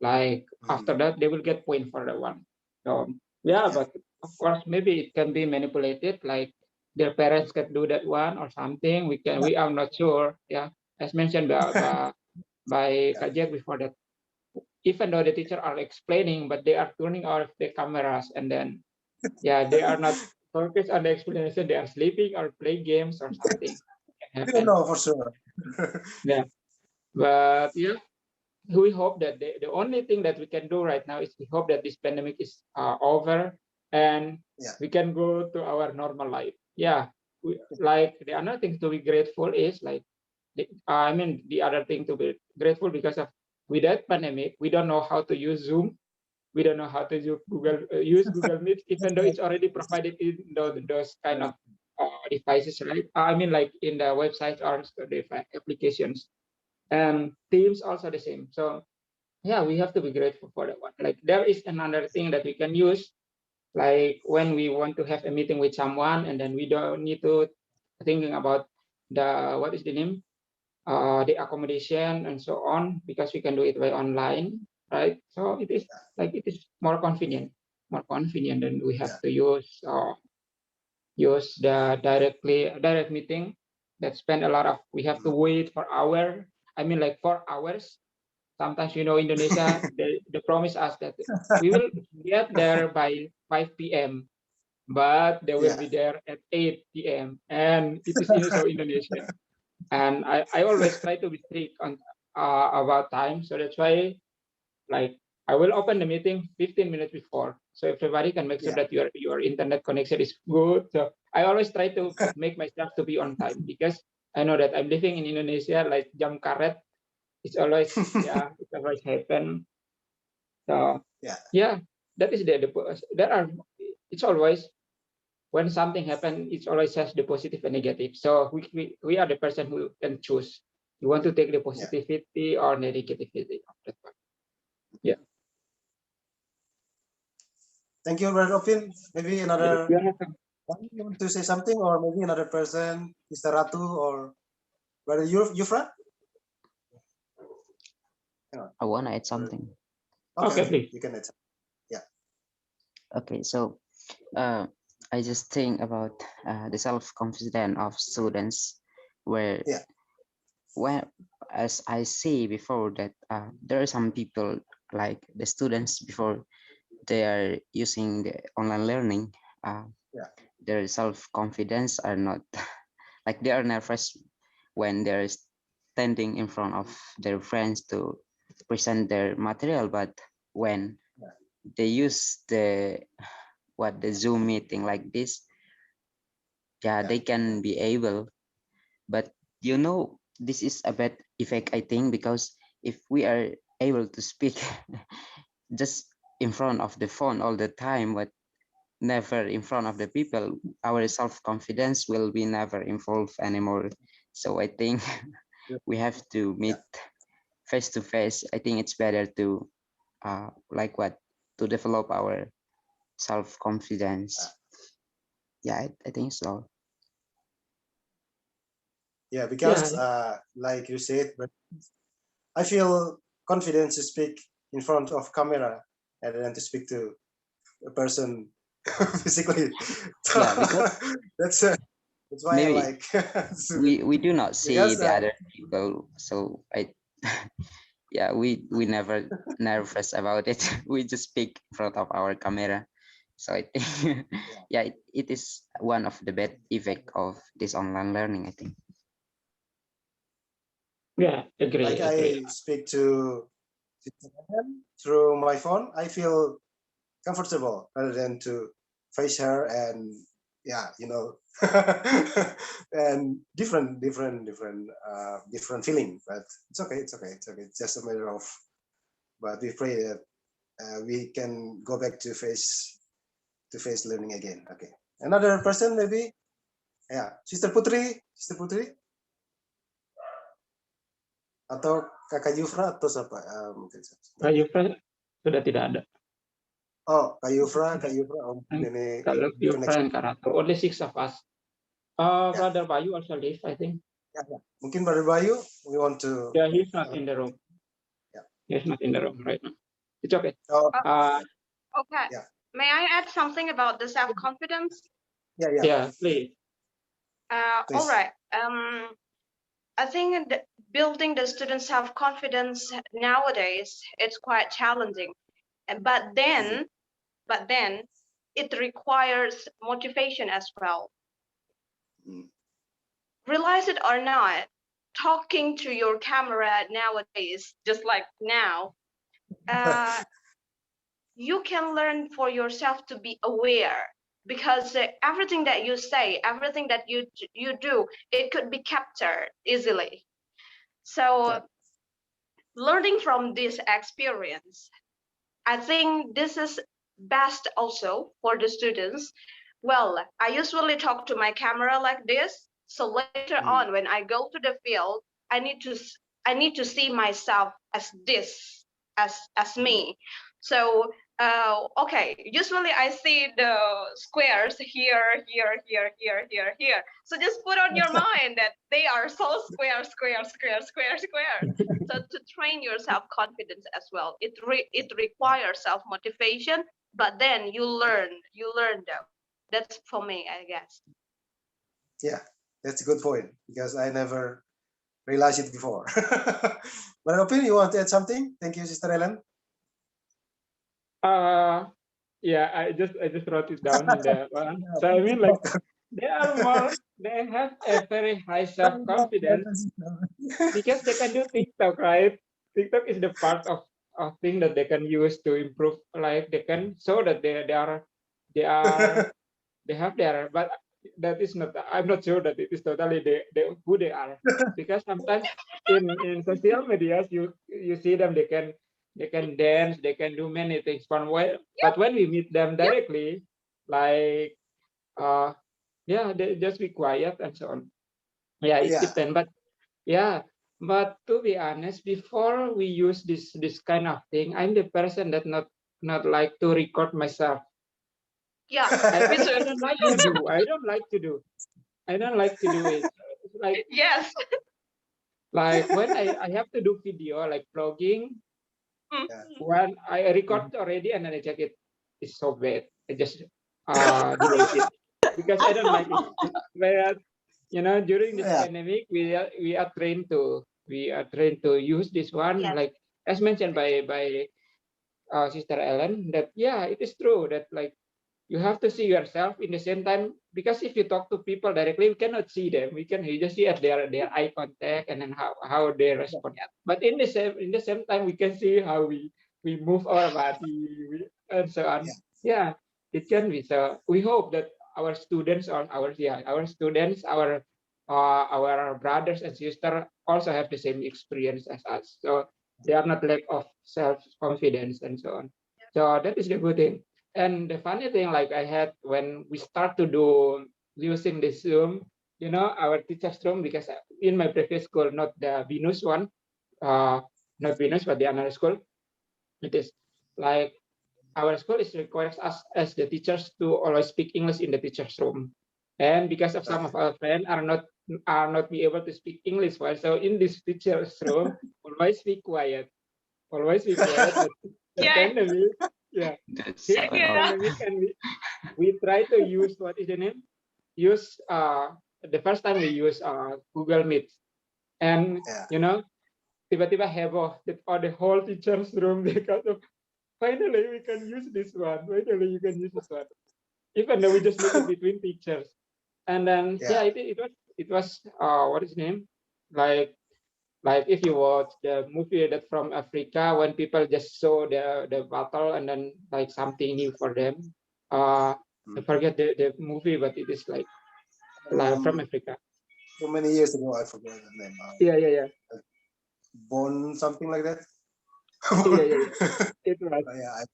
like after that they will get point for the one. So yeah, Yeah. but of course maybe it can be manipulated, like their parents can do that one or something. We are not sure. Yeah, as mentioned by Yeah. Kak Jack before, that even though the teacher are explaining, but they are turning off the cameras, and then yeah, they are not focused on the explanation. They are sleeping or playing games or something can We don't happen. know for sure. Yeah, but yeah, we hope that the only thing that we can do right now is we hope that this pandemic is over and Yeah. we can go to our normal life. Yeah, like the another thing to be grateful is like I mean the other thing to be grateful because of without pandemic we don't know how to use Zoom, we don't know how to use Google Meet, even though it's already provided in those kind of devices, right? I mean, like in the websites or the applications. And Teams also the same. So yeah, we have to be grateful for that one. Like there is another thing that we can use, like when we want to have a meeting with someone, and then we don't need to thinking about the what is the name the accommodation and so on, because we can do it by online, right? So it is like it is more convenient than we have Yeah. to use the direct meeting that spend a lot of we have to wait for hour. I mean like 4 hours. Sometimes Indonesia they promise us that we will get there by 5 p.m. but they will Yeah. be there at 8 p.m. and it is so Indonesia. And I always try to be strict on about time. So that's why like I will open the meeting 15 minutes before, so everybody can make sure Yeah. that your internet connection is good. So I always try to make myself to be on time because I know that I'm living in Indonesia, like jam karet. It's always it always happen. So Yeah. yeah, that is there are it's always when something happens, it always has the positive and negative. So we are the person who can choose. You want to take the Yeah. positivity or negativity of that one. Yeah. Thank you, Brother Opin. Maybe another You're welcome. one you want to say something, or maybe another person, Mr. Ratu or Brother Yufra? I want to add something. Okay, Okay, okay. please. You can answer. Yeah. Okay, so I just think about the self-confidence of students, where Yeah. when as I see before that there are some people like the students before they are using the online learning, Yeah. their self-confidence are not like they are nervous when they're standing in front of their friends to present their material, but when Yeah. they use the Zoom meeting like this, yeah, Yeah. they can be able. But this is a bad effect, I think, because if we are able to speak just in front of the phone all the time, but never in front of the people, our self-confidence will be never involved anymore. So I think we have to Yeah. meet face to face. I think it's better to like what to develop our self-confidence. Yeah, I think so. Yeah. Yeah, Because like you said, but I feel confident to speak in front of camera and then to speak to a person physically. So Yeah, because that's why I maybe like we do not see because the other people, so I yeah, we never nervous about it. We just speak in front of our camera. So I think yeah, it is one of the bad effect of this online learning, I think. Yeah, agree, like agree. I speak to through my phone, I feel comfortable rather than to face her and yeah, and different feeling. But it's okay, it's okay, it's okay. It's just a matter of. But we pray that we can go back to face learning again. Okay, another person maybe. Yeah, Sister Putri, atau Kakak Yufra atau siapa? Mungkin. Kak Yufra sudah tidak ada. Oh, Kak Yufra. Oh, ini Kalau Yufra connection. and Karato, only 6 of us. Yeah. Brother Bayu also live, I think. Yeah. Mungkin Brother Bayu, we want to. Yeah, he's not in the room. Yeah. He's not in the room right now. It's okay. Oh, Okay. Yeah. May I add something about the self-confidence? yeah. Yeah, please. Please. All right. I think building the student self-confidence nowadays, it's quite challenging. But then it requires motivation as well. Mm. Realize it or not, talking to your camera nowadays, just like now, you can learn for yourself to be aware, because everything that you say, everything that you do, it could be captured easily. So learning from this experience, I think this is best also for the students. Well, I usually talk to my camera like this, so later on when I go to the field, I need to see myself as this, as me. So okay, usually I see the squares here. So just put on your mind that they are so square. So to train your self-confidence as well, it requires self-motivation, but then you learn them. That's for me, I guess. Yeah, that's a good point because I never realized it before. But Opin, you want to add something? Thank you, Sister Ellen. Yeah, I just wrote it down in the one. So I mean, like, they have a very high self-confidence because they can do TikTok, right? TikTok is the part of thing that they can use to improve life. They can show that they have their, but that is not. I'm not sure that it is totally who they are, because sometimes in social medias you see them, they can dance, they can do many things fun way. But when we meet them directly, like yeah, they just be quiet and so on. Yeah, it depends. But yeah, but to be honest, before we use this kind of thing, I'm the person that not like to record myself. Yeah, I don't like to do. I don't like to do it. It's like yes. like when I have to do video like vlogging, when I record already and then I check it, it's so bad. I just delete it because I don't like it. But during this pandemic, we are trained to use this one, like as mentioned by Sister Ellen, that yeah, it is true that like you have to see yourself in the same time, because if you talk to people directly, we cannot see them. We just see at their eye contact and then how they respond. But in the same time, we can see how we move our body and so on. Yeah, it can be. So we hope that our students or our brothers and sisters also have the same experience as us. So they are not lack of self-confidence and so on. So that is the good thing. And the funny thing, like I had when we start to do using this Zoom, our teacher's room, because in my previous school, not the Venus one, not Venus, but the another school, it is like our school is requires us as the teachers to always speak English in the teacher's room. And because of some of our friends are not be able to speak English well, so in this teacher's room, always be quiet. Always be quiet. Yeah. Yeah. That's so And we try to use what is the name? Use the first time we use Google Meet, and Yeah. you know, tiba-tiba heboh that all the whole teachers room they kind of finally we can use this one. Finally you can use this one. Even though we just look at between teachers, and then Yeah. it was what is the name? Like if you watch the movie that from Africa when people just saw the battle and then like something new for them. I forget the movie, but it is like from Africa. So many years ago, I forgot the name. Yeah. Bone, something like that. Yeah. It was. Yeah.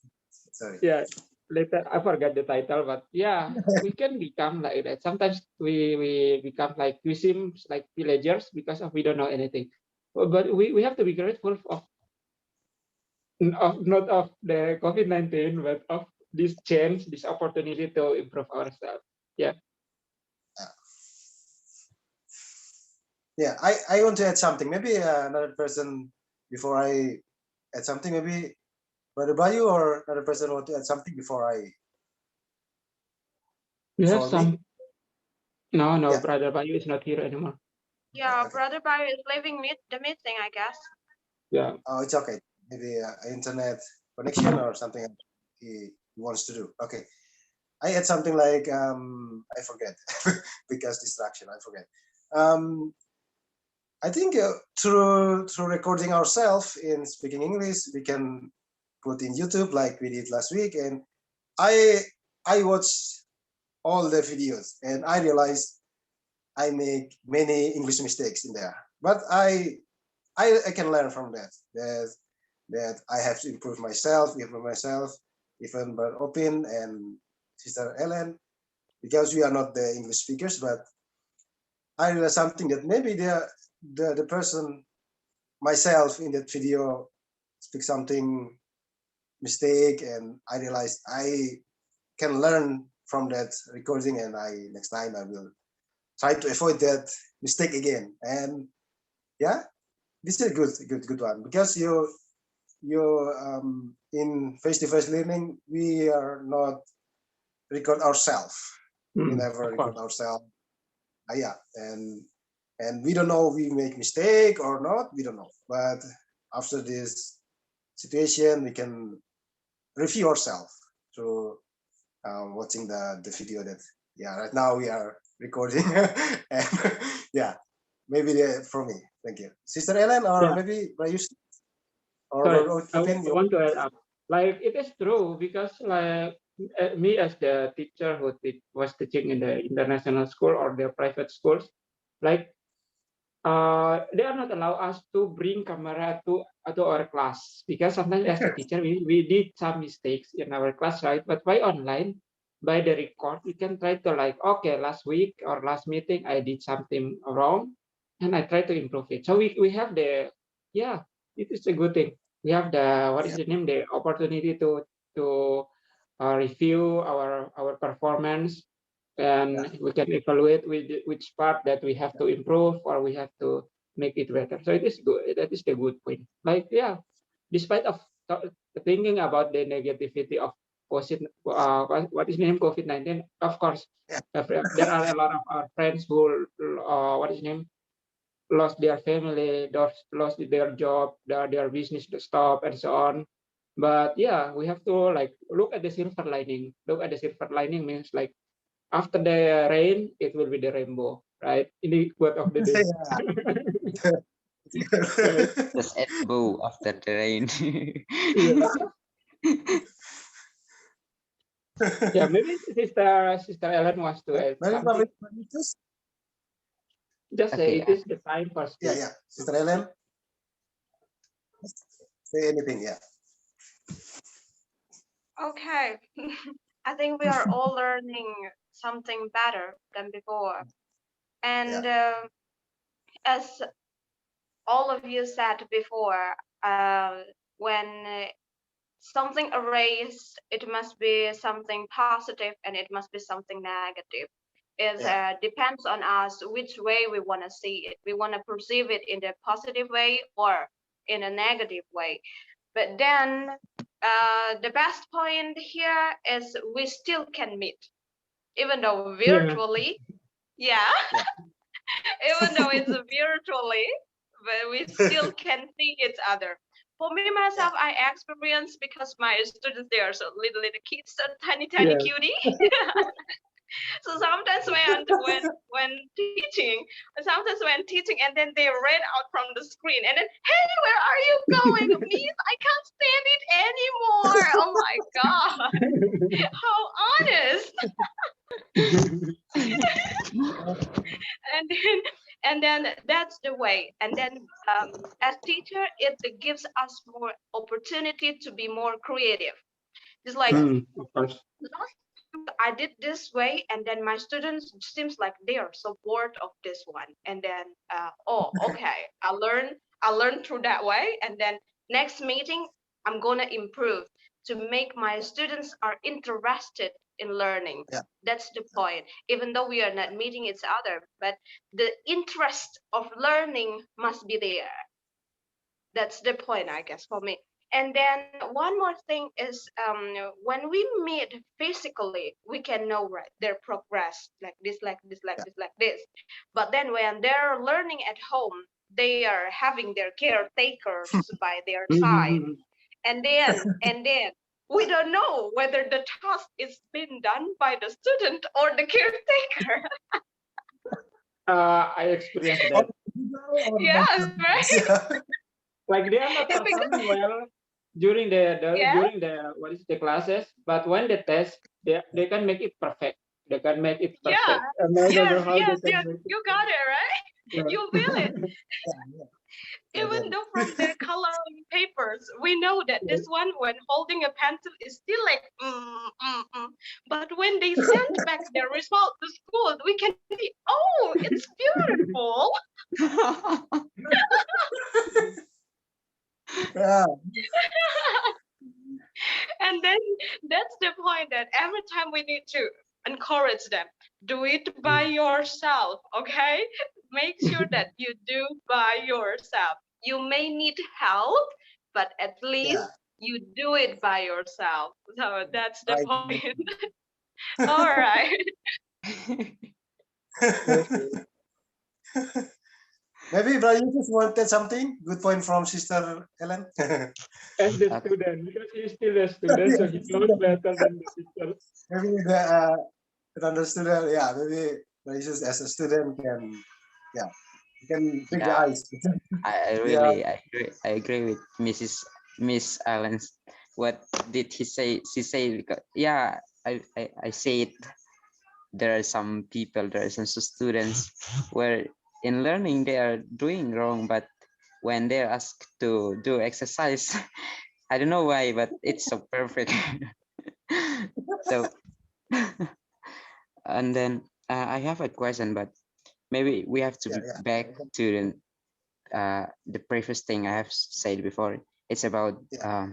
Sorry. Yeah. Later I forgot the title, but yeah, we can become like that. Sometimes we become like we seem like villagers because of we don't know anything. But we have to be grateful of not of the COVID-19, but of this change, this opportunity to improve ourselves. Yeah. Yeah. I want to add something. Maybe another person before I add something. Maybe Brother Bayu or another person want to add something before I. You have For me? some. No, Yeah. Brother Bayu is not here anymore. Yeah, Okay. Brother Bayu is leaving the meeting, I guess. Yeah. Oh, it's okay. Maybe internet connection or something he wants to do. Okay. I add something like I forget because distraction. I forget. I think through recording ourselves in speaking English, we can put in YouTube like we did last week, and I watched all the videos and I realized I make many English mistakes in there, but I can learn from that. That I have to improve myself, even by Opin and Sister Ellen, because we are not the English speakers, but I realized something that maybe the person myself in that video speak something mistake, and I realized I can learn from that recording, and I next time I will try to avoid that mistake again. And yeah, this is a good one because you in face-to-face learning we are not record ourselves. We never Of record course. ourselves. Yeah, and we don't know we make mistake or not. We don't know. But after this situation, we can review ourselves through watching the video that right now we are recording. And yeah, maybe for me. Thank you, Sister Ellen, or Yeah. maybe Rayus or Sorry, Lord I Opin. want to add up. Like it is true because like me as the teacher who was teaching in the international school or the private schools, like they are not allow us to bring camera to our class because sometimes as a teacher we did some mistakes in our class, right? But by online, by the record, we can try to like, okay, last week or last meeting I did something wrong and I try to improve it. So we have the, yeah, it is a good thing. We have the, what is the name, the opportunity to review our performance, and we can evaluate which part that we have to improve or we have to make it better. So it is good. That is the good point. Like yeah, despite of thinking about the negativity of what is name COVID-19, of course, there are a lot of our friends who what is name lost their family, lost their job, their business to stop, and so on. But yeah, we have to like look at the silver lining. Look at the silver lining means like after the rain, it will be the rainbow, right? In the quote of the day. Right. Just add bow after the rain. Yeah. Yeah, maybe Sister Ellen wants to add Maybe something. Just say Okay. it is the time for speech. yeah, Sister Ellen, say anything. Yeah. Okay. I think we are all learning something better than before. And as all of you said before, when something erased, it must be something positive and it must be something negative. It depends on us which way we want to see it. We want to perceive it in a positive way or in a negative way. But then the best point here is we still can meet, even though Yeah. virtually. Yeah, even though it's virtually, but we still can see each other. For me myself, I experience because my students they are so little kids, so tiny Yeah. cutie. So sometimes when teaching, sometimes when teaching, and then they read out from the screen, and then, hey, where are you going, Miss? I can't stand it anymore. Oh my God, how honest. And then that's the way. And then as teacher, it gives us more opportunity to be more creative. Just like Of course. last I did this way, and then my students seems like they are so bored of this one. And then, oh, okay, I learned through that way. And then next meeting, I'm gonna improve to make my students are interested in learning. Yeah. That's the point. Even though we are not meeting each other, but the interest of learning must be there. That's the point, I guess, for me. And then one more thing is when we meet physically, we can know right their progress, like this, like this, like this, like this. But then when they're learning at home, they are having their caretakers by their side, and then we don't know whether the task is being done by the student or the caretaker. I experienced that. Yeah, right. Like they are not performing well during Yeah. during the what is the classes, but when they test, they can make it perfect. They can make it perfect. Yeah. And I don't know Yes, how yes, they can yes. make it You got it right. perfect. You feel it. And Even then, though from their coloring papers, we know that this one, when holding a pencil, is still like, but when they send back their result to school, we can see, oh, it's beautiful. yeah, And then that's the point that every time we need to encourage them, do it by yourself, okay? Make sure that you do by yourself. You may need help, but at least yeah, you do it by yourself. So that's the right. point. All right. Maybe Brian just wanted something. Good point from Sister Ellen. As the Okay. student, because he's still a student, so he knows better than the teacher. Maybe the another student, yeah, maybe Brian just as a student can, yeah, you can pick the Yeah. eyes. I agree with Miss Allen. What did he say? She say because yeah, I say it. There are some people, there are some students where in learning they are doing wrong, but when they're asked to do exercise, I don't know why, but it's so perfect. So and then I have a question, but maybe we have to Yeah, be yeah. back to the previous thing I have said before. It's about Yeah.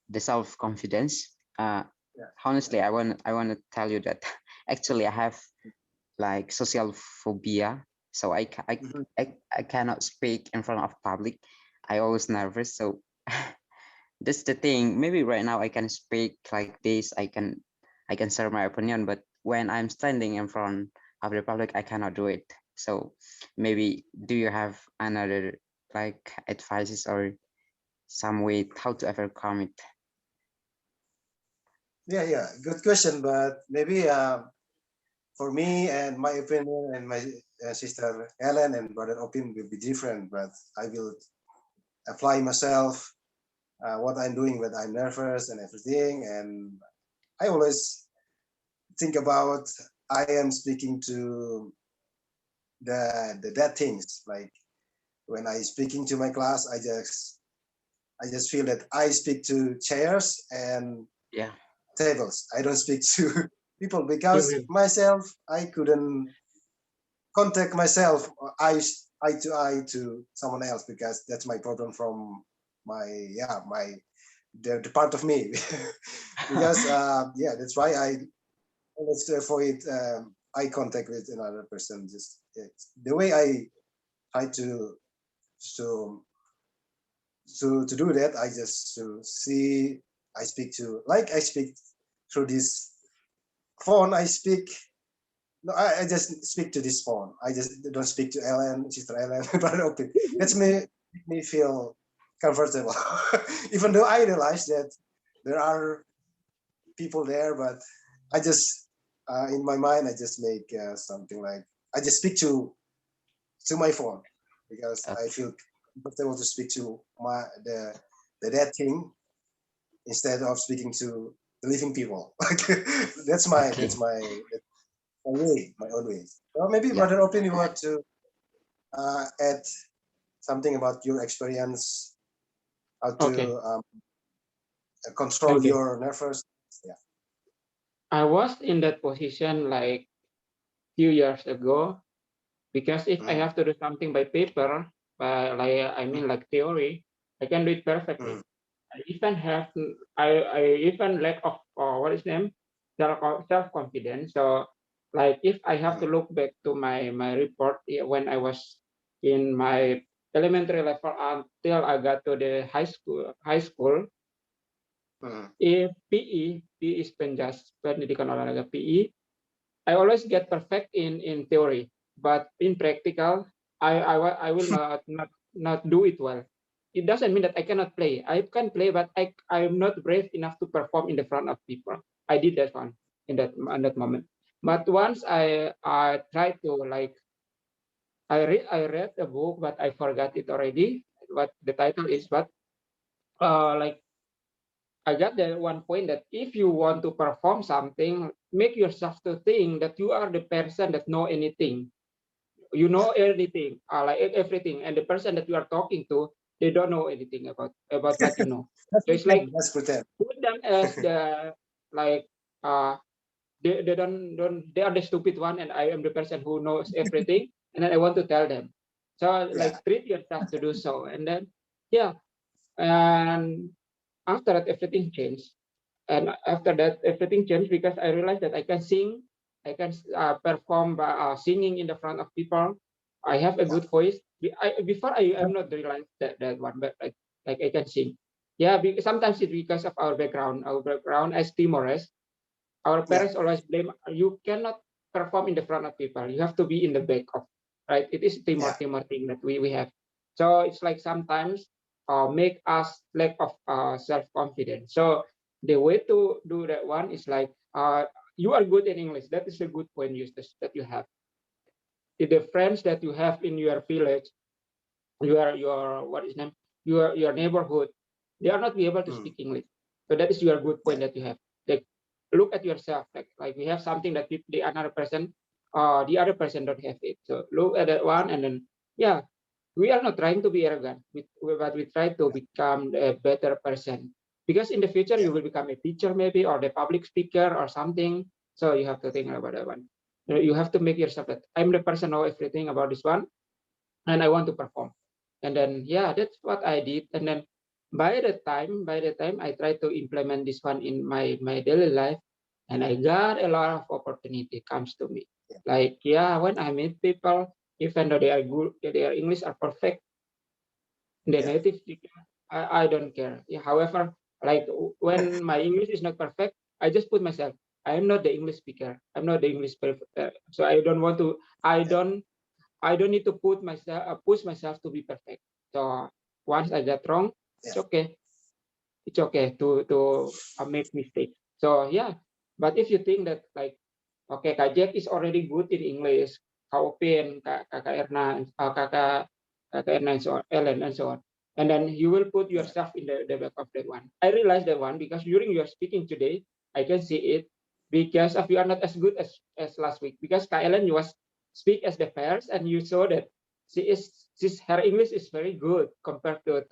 the self-confidence. Yeah. Honestly, I want to tell you that actually I have like social phobia, so Mhm. I cannot speak in front of public. I always nervous, so that's the thing. Maybe right now I can speak like this. I can share my opinion, but when I'm standing in front of the public, I cannot do it. So maybe do you have another like advices or some way how to overcome it? Yeah, yeah. Good question, but maybe for me and my opinion and my sister Ellen and brother Opim will be different, but I will apply myself what I'm doing when I'm nervous and everything. And I always think about I am speaking to the dead things. Like when I speaking to my class, I just feel that I speak to chairs and Yeah. tables. I don't speak to people because Mhm. myself I couldn't contact myself eye to eye to someone else because that's my problem from my my the part of me because yeah, that's why I always avoid eye contact with another person. Just the way I try to to do that, I just to see, I speak through this phone. I speak. No, I just speak to this phone. I just don't speak to Ellen, Sister Ellen, Brother Opie. That's make me feel comfortable, even though I realize that there are people there, but I just in my mind I just make something like I just speak to my phone because I feel comfortable to speak to the dead thing instead of speaking to the living people. that's my Okay. that's my way, my own way. Well, maybe Yeah. Brother Opin, you want to add something about your experience, how to Okay. control Thank you. your nervous. Yeah. I was in that position like few years ago because if I Mm, have to do something by paper, I mean like theory, I can do it perfectly. mm, I even have I even lack of what is name self confidence. So like if I have to mm, look back to my report when I was in my elementary level until I got to the high school, mm. if PE is pendidikan olahraga PE, I always get perfect in theory, but in practical, I will not do it well. It doesn't mean that I cannot play. I can play, but I'm not brave enough to perform in the front of people. I did that one in that moment. But once I tried to like I read a book, but I forgot it already. What the title is, but like I got the one point that if you want to perform something, make yourself to think that you are the person that know anything. You Yeah. know everything, like everything, and the person that you are talking to, they don't know anything about what you know. Let's So it's pretend. like Let's pretend. put them as the like they don't they are the stupid one, and I am the person who knows everything, and then I want to tell them. So Yeah. like treat yourself to do so, and then yeah, and after that everything changed. And after that everything changed because I realized that I can sing, I can perform by singing in the front of people. I have a Yeah. good voice. Before I am not realized that one, but like I can sing. Yeah, sometimes it's because of our background. Our background as Timores, our Yeah. parents always blame you cannot perform in the front of people. You have to be in the back of, right? It is Yeah. Timor thing that we have. So it's like sometimes make us lack of self confidence. So the way to do that one is like you are good in English. That is a good point, Eustace, that you have. The friends that you have in your village, your what is name, your neighborhood, they are not be able to Mm, speak English. So that is your good yeah. point that you have. Like look at yourself. Like we have something that the another person, the other person don't have it. So look at that one, and then yeah, we are not trying to be arrogant, but we try to become a better person. Because in the future Yeah. you will become a teacher maybe or the public speaker or something. So you have to think about that one. You have to make yourself that I'm the person know everything about this one, and I want to perform. And then yeah, that's what I did. And then by the time I try to implement this one in my daily life, and I got a lot of opportunity comes to me. Yeah. Like yeah, when I meet people, even though they are good, their English are perfect, the Yeah. native speaker, I don't care. Yeah, however, like when my English is not perfect, I just put myself. I am not the English speaker. I'm not the English perfect. So I don't want to. Yeah. I don't need to put myself push myself to be perfect. So once I get wrong, Yeah. it's okay. It's okay to make mistakes. So yeah, but if you think that like okay, Kak Jack is already good in English, Kak Opin, Kakak Erna, Kakak Erna and so on, Ellen and so on, and then you will put Yeah. yourself in the back of that one. I realized that one because during your speaking today, I can see it because of you are not as good as last week because Kak Ellen you was speak as the first and you saw that her English is very good compared to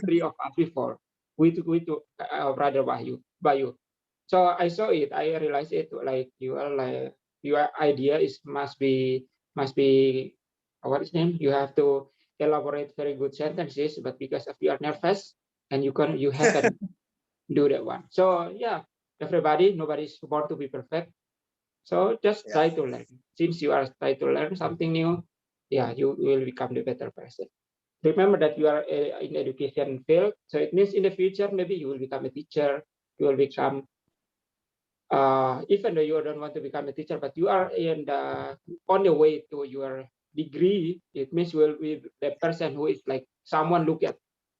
three of us before with brother Bayu. So I saw it. I realized it like you are like your idea is must be what is name? You have to elaborate very good sentences, but because of you are nervous and you haven't do that one. So yeah, everybody, nobody's born to be perfect. So just Yeah. try to learn. Since you are trying to learn something new, yeah, you will become the better person. remember that you are in education field. So it means in the future, maybe you will become a teacher, you will become, even though you don't want to become a teacher, but you are on the way to your degree. It means you will be the person who is like someone look at.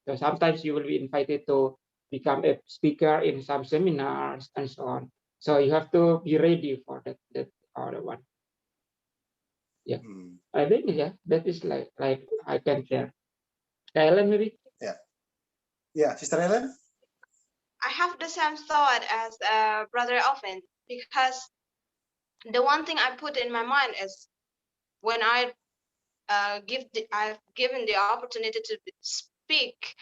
So sometimes you will be invited to become a speaker in some seminars and so on. So you have to be ready for that other one. Mm. I think that is like I can share. Ellen, maybe? Yeah, Sister Ellen. I have the same thought as Brother Alvin, because the one thing I put in my mind is when I've given the opportunity to speak.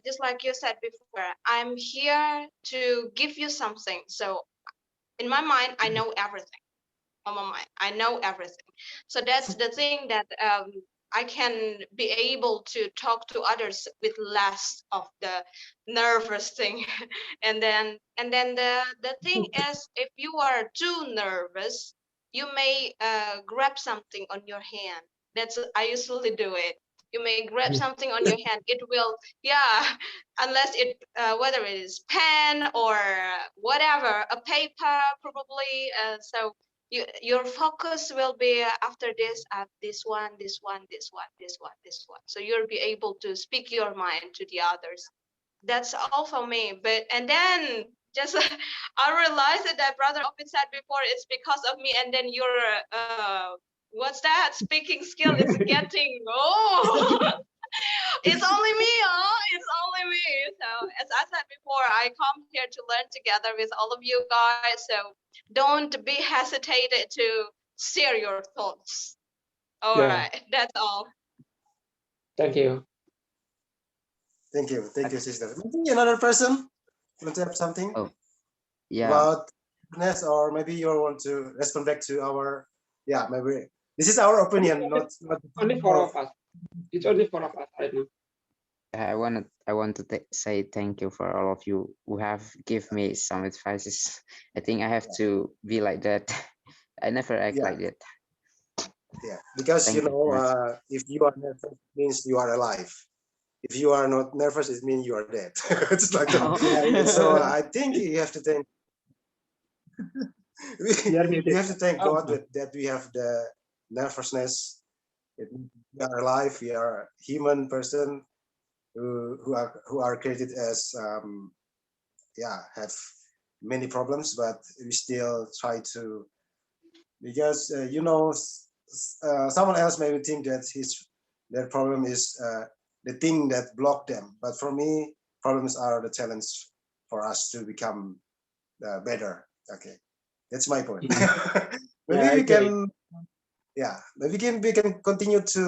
Just like you said before, I'm here to give you something. So in my mind, I know everything. On my mind, I know everything. So that's the thing that I can be able to talk to others with less of the nervous thing. and then the thing is, if you are too nervous, you may grab something on your hand. That's I usually do it. You may grab something on your hand. It will, yeah, unless it whether it is pen or whatever, a paper probably. So your focus will be after this at this one, this one, this one, this one, this one. So you'll be able to speak your mind to the others. That's all for me. But and then just I realized that Brother Ovid said before, it's because of me, and then your what's that speaking skill is getting it's only me, it's only me. So as I said before, I come here to learn together with all of you guys. So don't be hesitated to share your thoughts. All Yeah. right, that's all. Thank you. Thank you, Sister. Maybe another person want to have something Oh, yeah. about goodness, or maybe you want to respond back to our, maybe this is our opinion, not Only four of us. It's only four of us right now. I want to say thank you for all of you who have give me some advices. I think I have to be like that. I never act Yeah. like that. Yeah, because Thank you very much. if you are nervous, it means you are alive. If you are not nervous, it means you are dead. It's like that. Yeah. So I think you have to thank Yeah, we have to thank Oh, God that we have the nervousness. We are alive. We are human person who are created as have many problems, but we still try to, because someone else maybe think that their problem is the thing that blocked them, but for me problems are the challenge for us to become better. Okay, that's my point. Maybe Yeah, we okay. can maybe we can continue to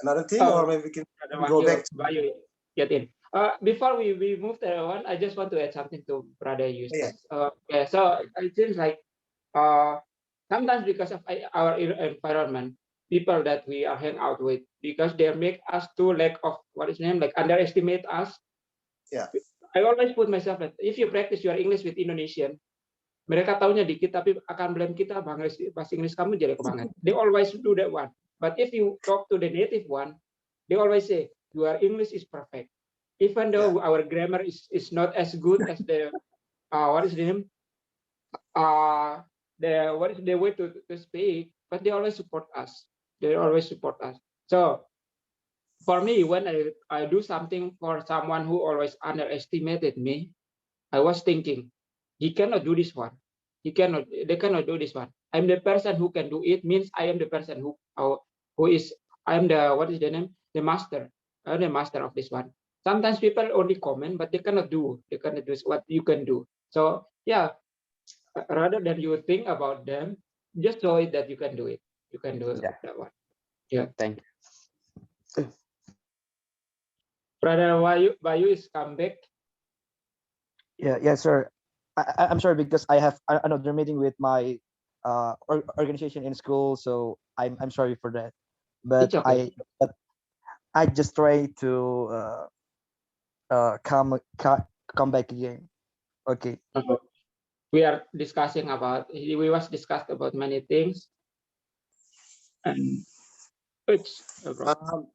another thing, or maybe we can go back to Bayu, get in. Before we move to that one, I just want to add something to Brother Eustace. Okay, so it seems like sometimes because of our environment, people that we are hang out with, because they make us to lack of what is name, like underestimate us. Yeah. I always put myself that if you practice your English with Indonesian, mereka taunya dikit tapi akan blame kita, bahasa Inggris kamu jelek banget. They always do that one. But if you talk to the native one, they always say your English is perfect, even though our grammar is not as good as the what is the name what is the way to speak, but they always support us. They always support us. So for me, when I do something for someone who always underestimated me, I was thinking, he cannot do this one. They cannot do this one. I'm the person who can do it, means I am the person I'm the, what is the name? The master. I'm the master of this one. Sometimes people only comment, but they cannot do what you can do. So yeah, rather than you think about them, just show it that you can do it. You can do Yeah. that one. Yeah. Thank you. Brother Bayu is come back. Yeah, sir. I'm sorry because I have another meeting with my organization in school, so I'm sorry for that. But It's okay. I just try to come back again. Okay. We are discussing about, we was discussed about many things, and It's no problem.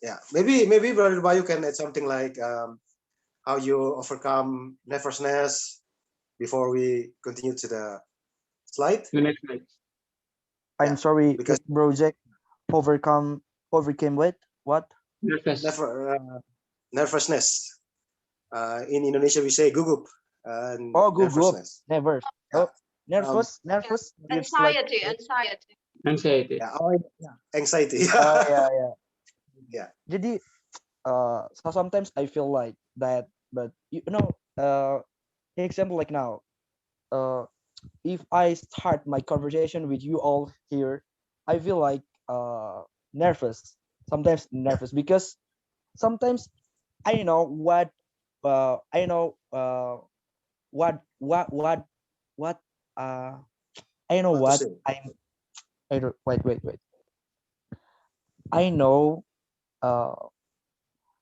Yeah, maybe Brother Bayu can add something like how you overcome nervousness before we continue to the slide. The next slide. I'm Yeah, sorry, because- project overcame what? Nervous. Nervousness. In Indonesia, we say gugup. Oh, gugup. Nervousness. Never. Yeah. Oh, nervous. It's like Anxiety. Anxiety. Yeah, anxiety. oh yeah, yeah. Yeah. Jadi, so sometimes I feel like that, but example like now, if I start my conversation with you all here, I feel like nervous. Sometimes nervous because sometimes I know what I know what I know What to what say? I don't wait. I know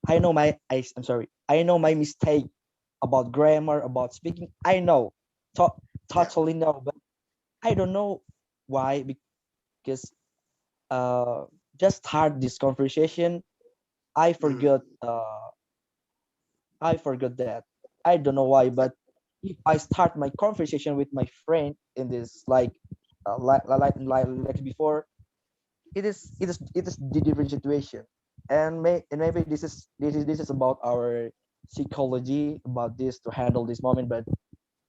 I'm sorry. I know my mistake about grammar, about speaking. I know, totally know, but I don't know why because just start this conversation. I forgot that. I don't know why, but if I start my conversation with my friend in this like before, it is the different situation, and maybe this is about our psychology about this to handle this moment, but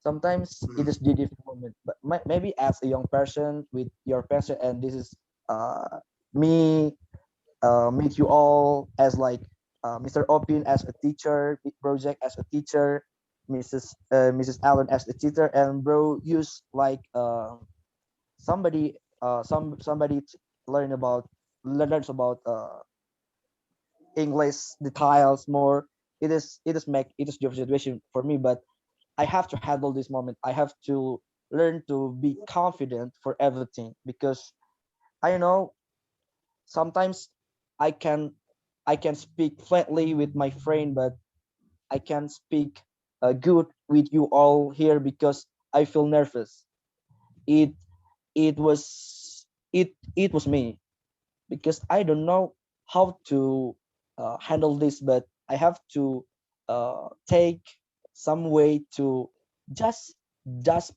sometimes it is the different moment. But maybe as a young person with your person, and this is me meet you all as like Mr. Opin as a teacher, Project as a teacher, Mrs. Allen as a teacher, and bro use like somebody somebody learns about English details more. It is your situation for me, but I have to handle this moment. I have to learn to be confident for everything because I know sometimes I can I can speak fluently with my friend, but I can speak good with you all here because I feel nervous. It it was it was me because I don't know how to handle this, but I have to take some way to just just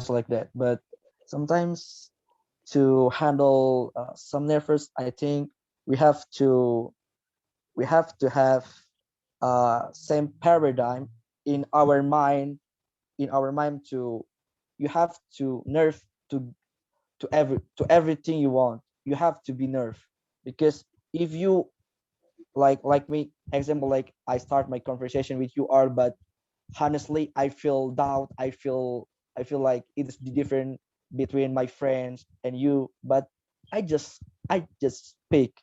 like that. But sometimes to handle some nervous, I think we have to have same paradigm in our mind to you have to nerve to everything you want. You have to be nerve because if you like me example, like I start my conversation with you all, but honestly I feel doubt, I feel like it's different between my friends and you, but I just speak.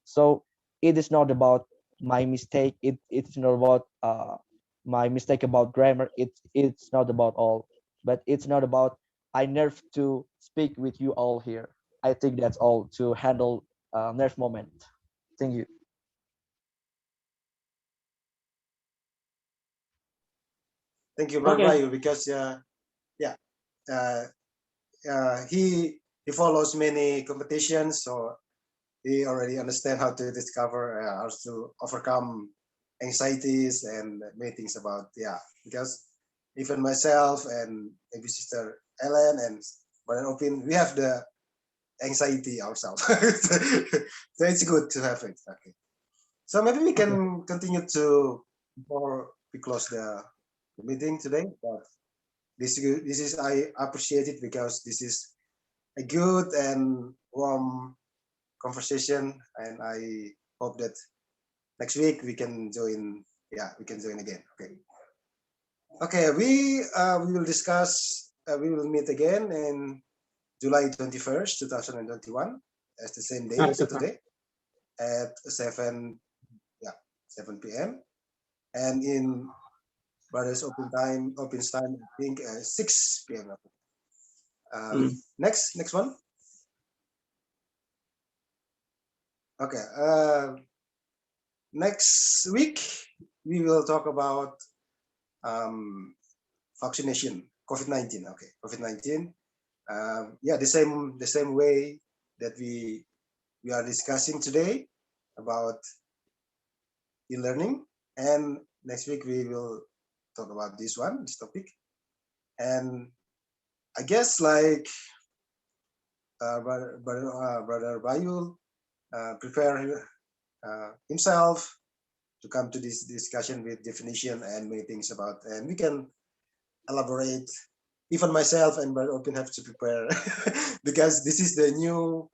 So it is not about my mistake, it's not about my mistake about grammar, it's not about all, but it's not about I nerve to speak with you all here. I think that's all to handle nerve moment. Thank you. Thank you, Brother Okay. Bayu, because he follows many competitions, so he already understand how to discover how to overcome anxieties and many things about because even myself and maybe Sister Ellen and Brother Opin, we have the anxiety ourselves. So it's good to have it. Okay. So maybe we can continue to before we close the meeting today. But this is I appreciate it because this is a good and warm conversation, and I hope that next week we can join. Yeah, we can join again. Okay. Okay. We will discuss. We will meet again in July 21st, 2021, as the same day, Saturday, at 7 p.m. And in Brothers Open Time, I think 6 p.m. Next one. Okay. Next week we will talk about vaccination, COVID-19. Okay, COVID-19. yeah, the same way that we are discussing today about e-learning, and next week we will talk about this topic. And I guess like brother Bayu prepare himself to come to this discussion with definition and many things about, and we can elaborate. Even myself and Brother Opin have to prepare because this is the new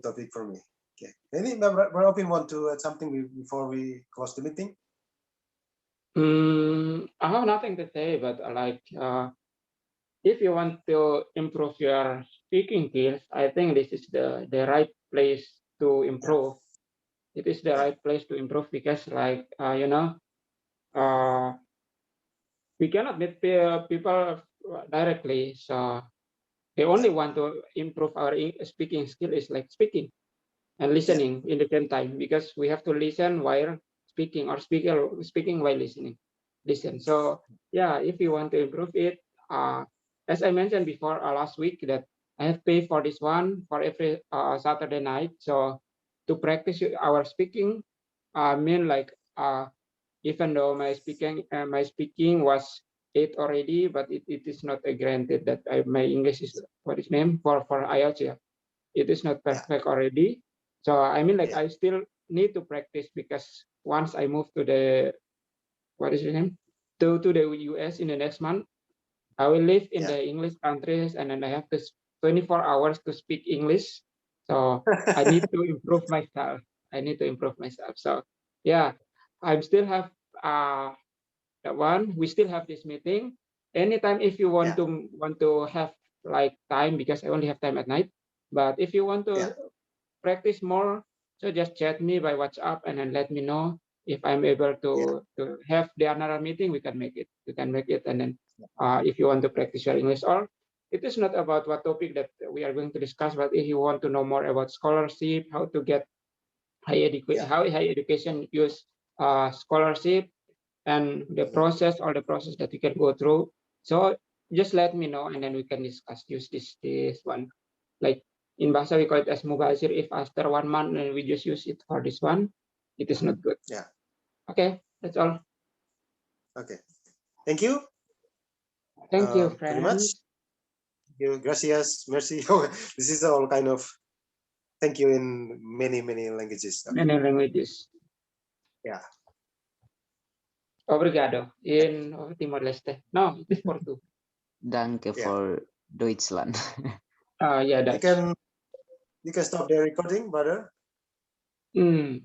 topic for me. Okay, maybe Brother Opin want to add something before we close the meeting. I have nothing to say, but if you want to improve your speaking skills, I think this is the right place to improve. It is the right place to improve because, we cannot meet people directly. So the only one to improve our speaking skill is like speaking and listening in the same time, because we have to listen while speaking or speaking while listening. Listen. So yeah, if you want to improve it, as I mentioned before last week, that I have paid for this one for every Saturday night. So to practice our speaking, I mean like even though my speaking was 8 already, but it is not granted that my English is what is name for IELTS. Yeah, it is not perfect already. So I mean like I still need to practice, because once I move to the what is the name to the US in the next month, I will live in the English countries, and then I have to 24 hours to speak English. So I need to improve myself. So yeah, I still have that one. We still have this meeting. Anytime if you want to have like time, because I only have time at night. But if you want to practice more, so just chat me by WhatsApp and then let me know. If I'm able to have the another meeting, we can make it. And then if you want to practice your English, or it is not about what topic that we are going to discuss, but if you want to know more about scholarship, how to get how higher education use scholarship, and the process that you can go through. So just let me know, and then we can use this one. Like in Bahasa we call it as mubazir. If after 1 month and we just use it for this one, it is not good. Yeah. Okay, that's all. Okay. Thank you. Thank you, Very much. friends. Thank you. Gracias. Merci. This is all kind of thank you in many languages. Many languages. Yeah. Obrigado in Timor Leste. No, it is Portu. Danke for Deutschland. Yeah, You Dutch. can stop the recording, brother. Okay.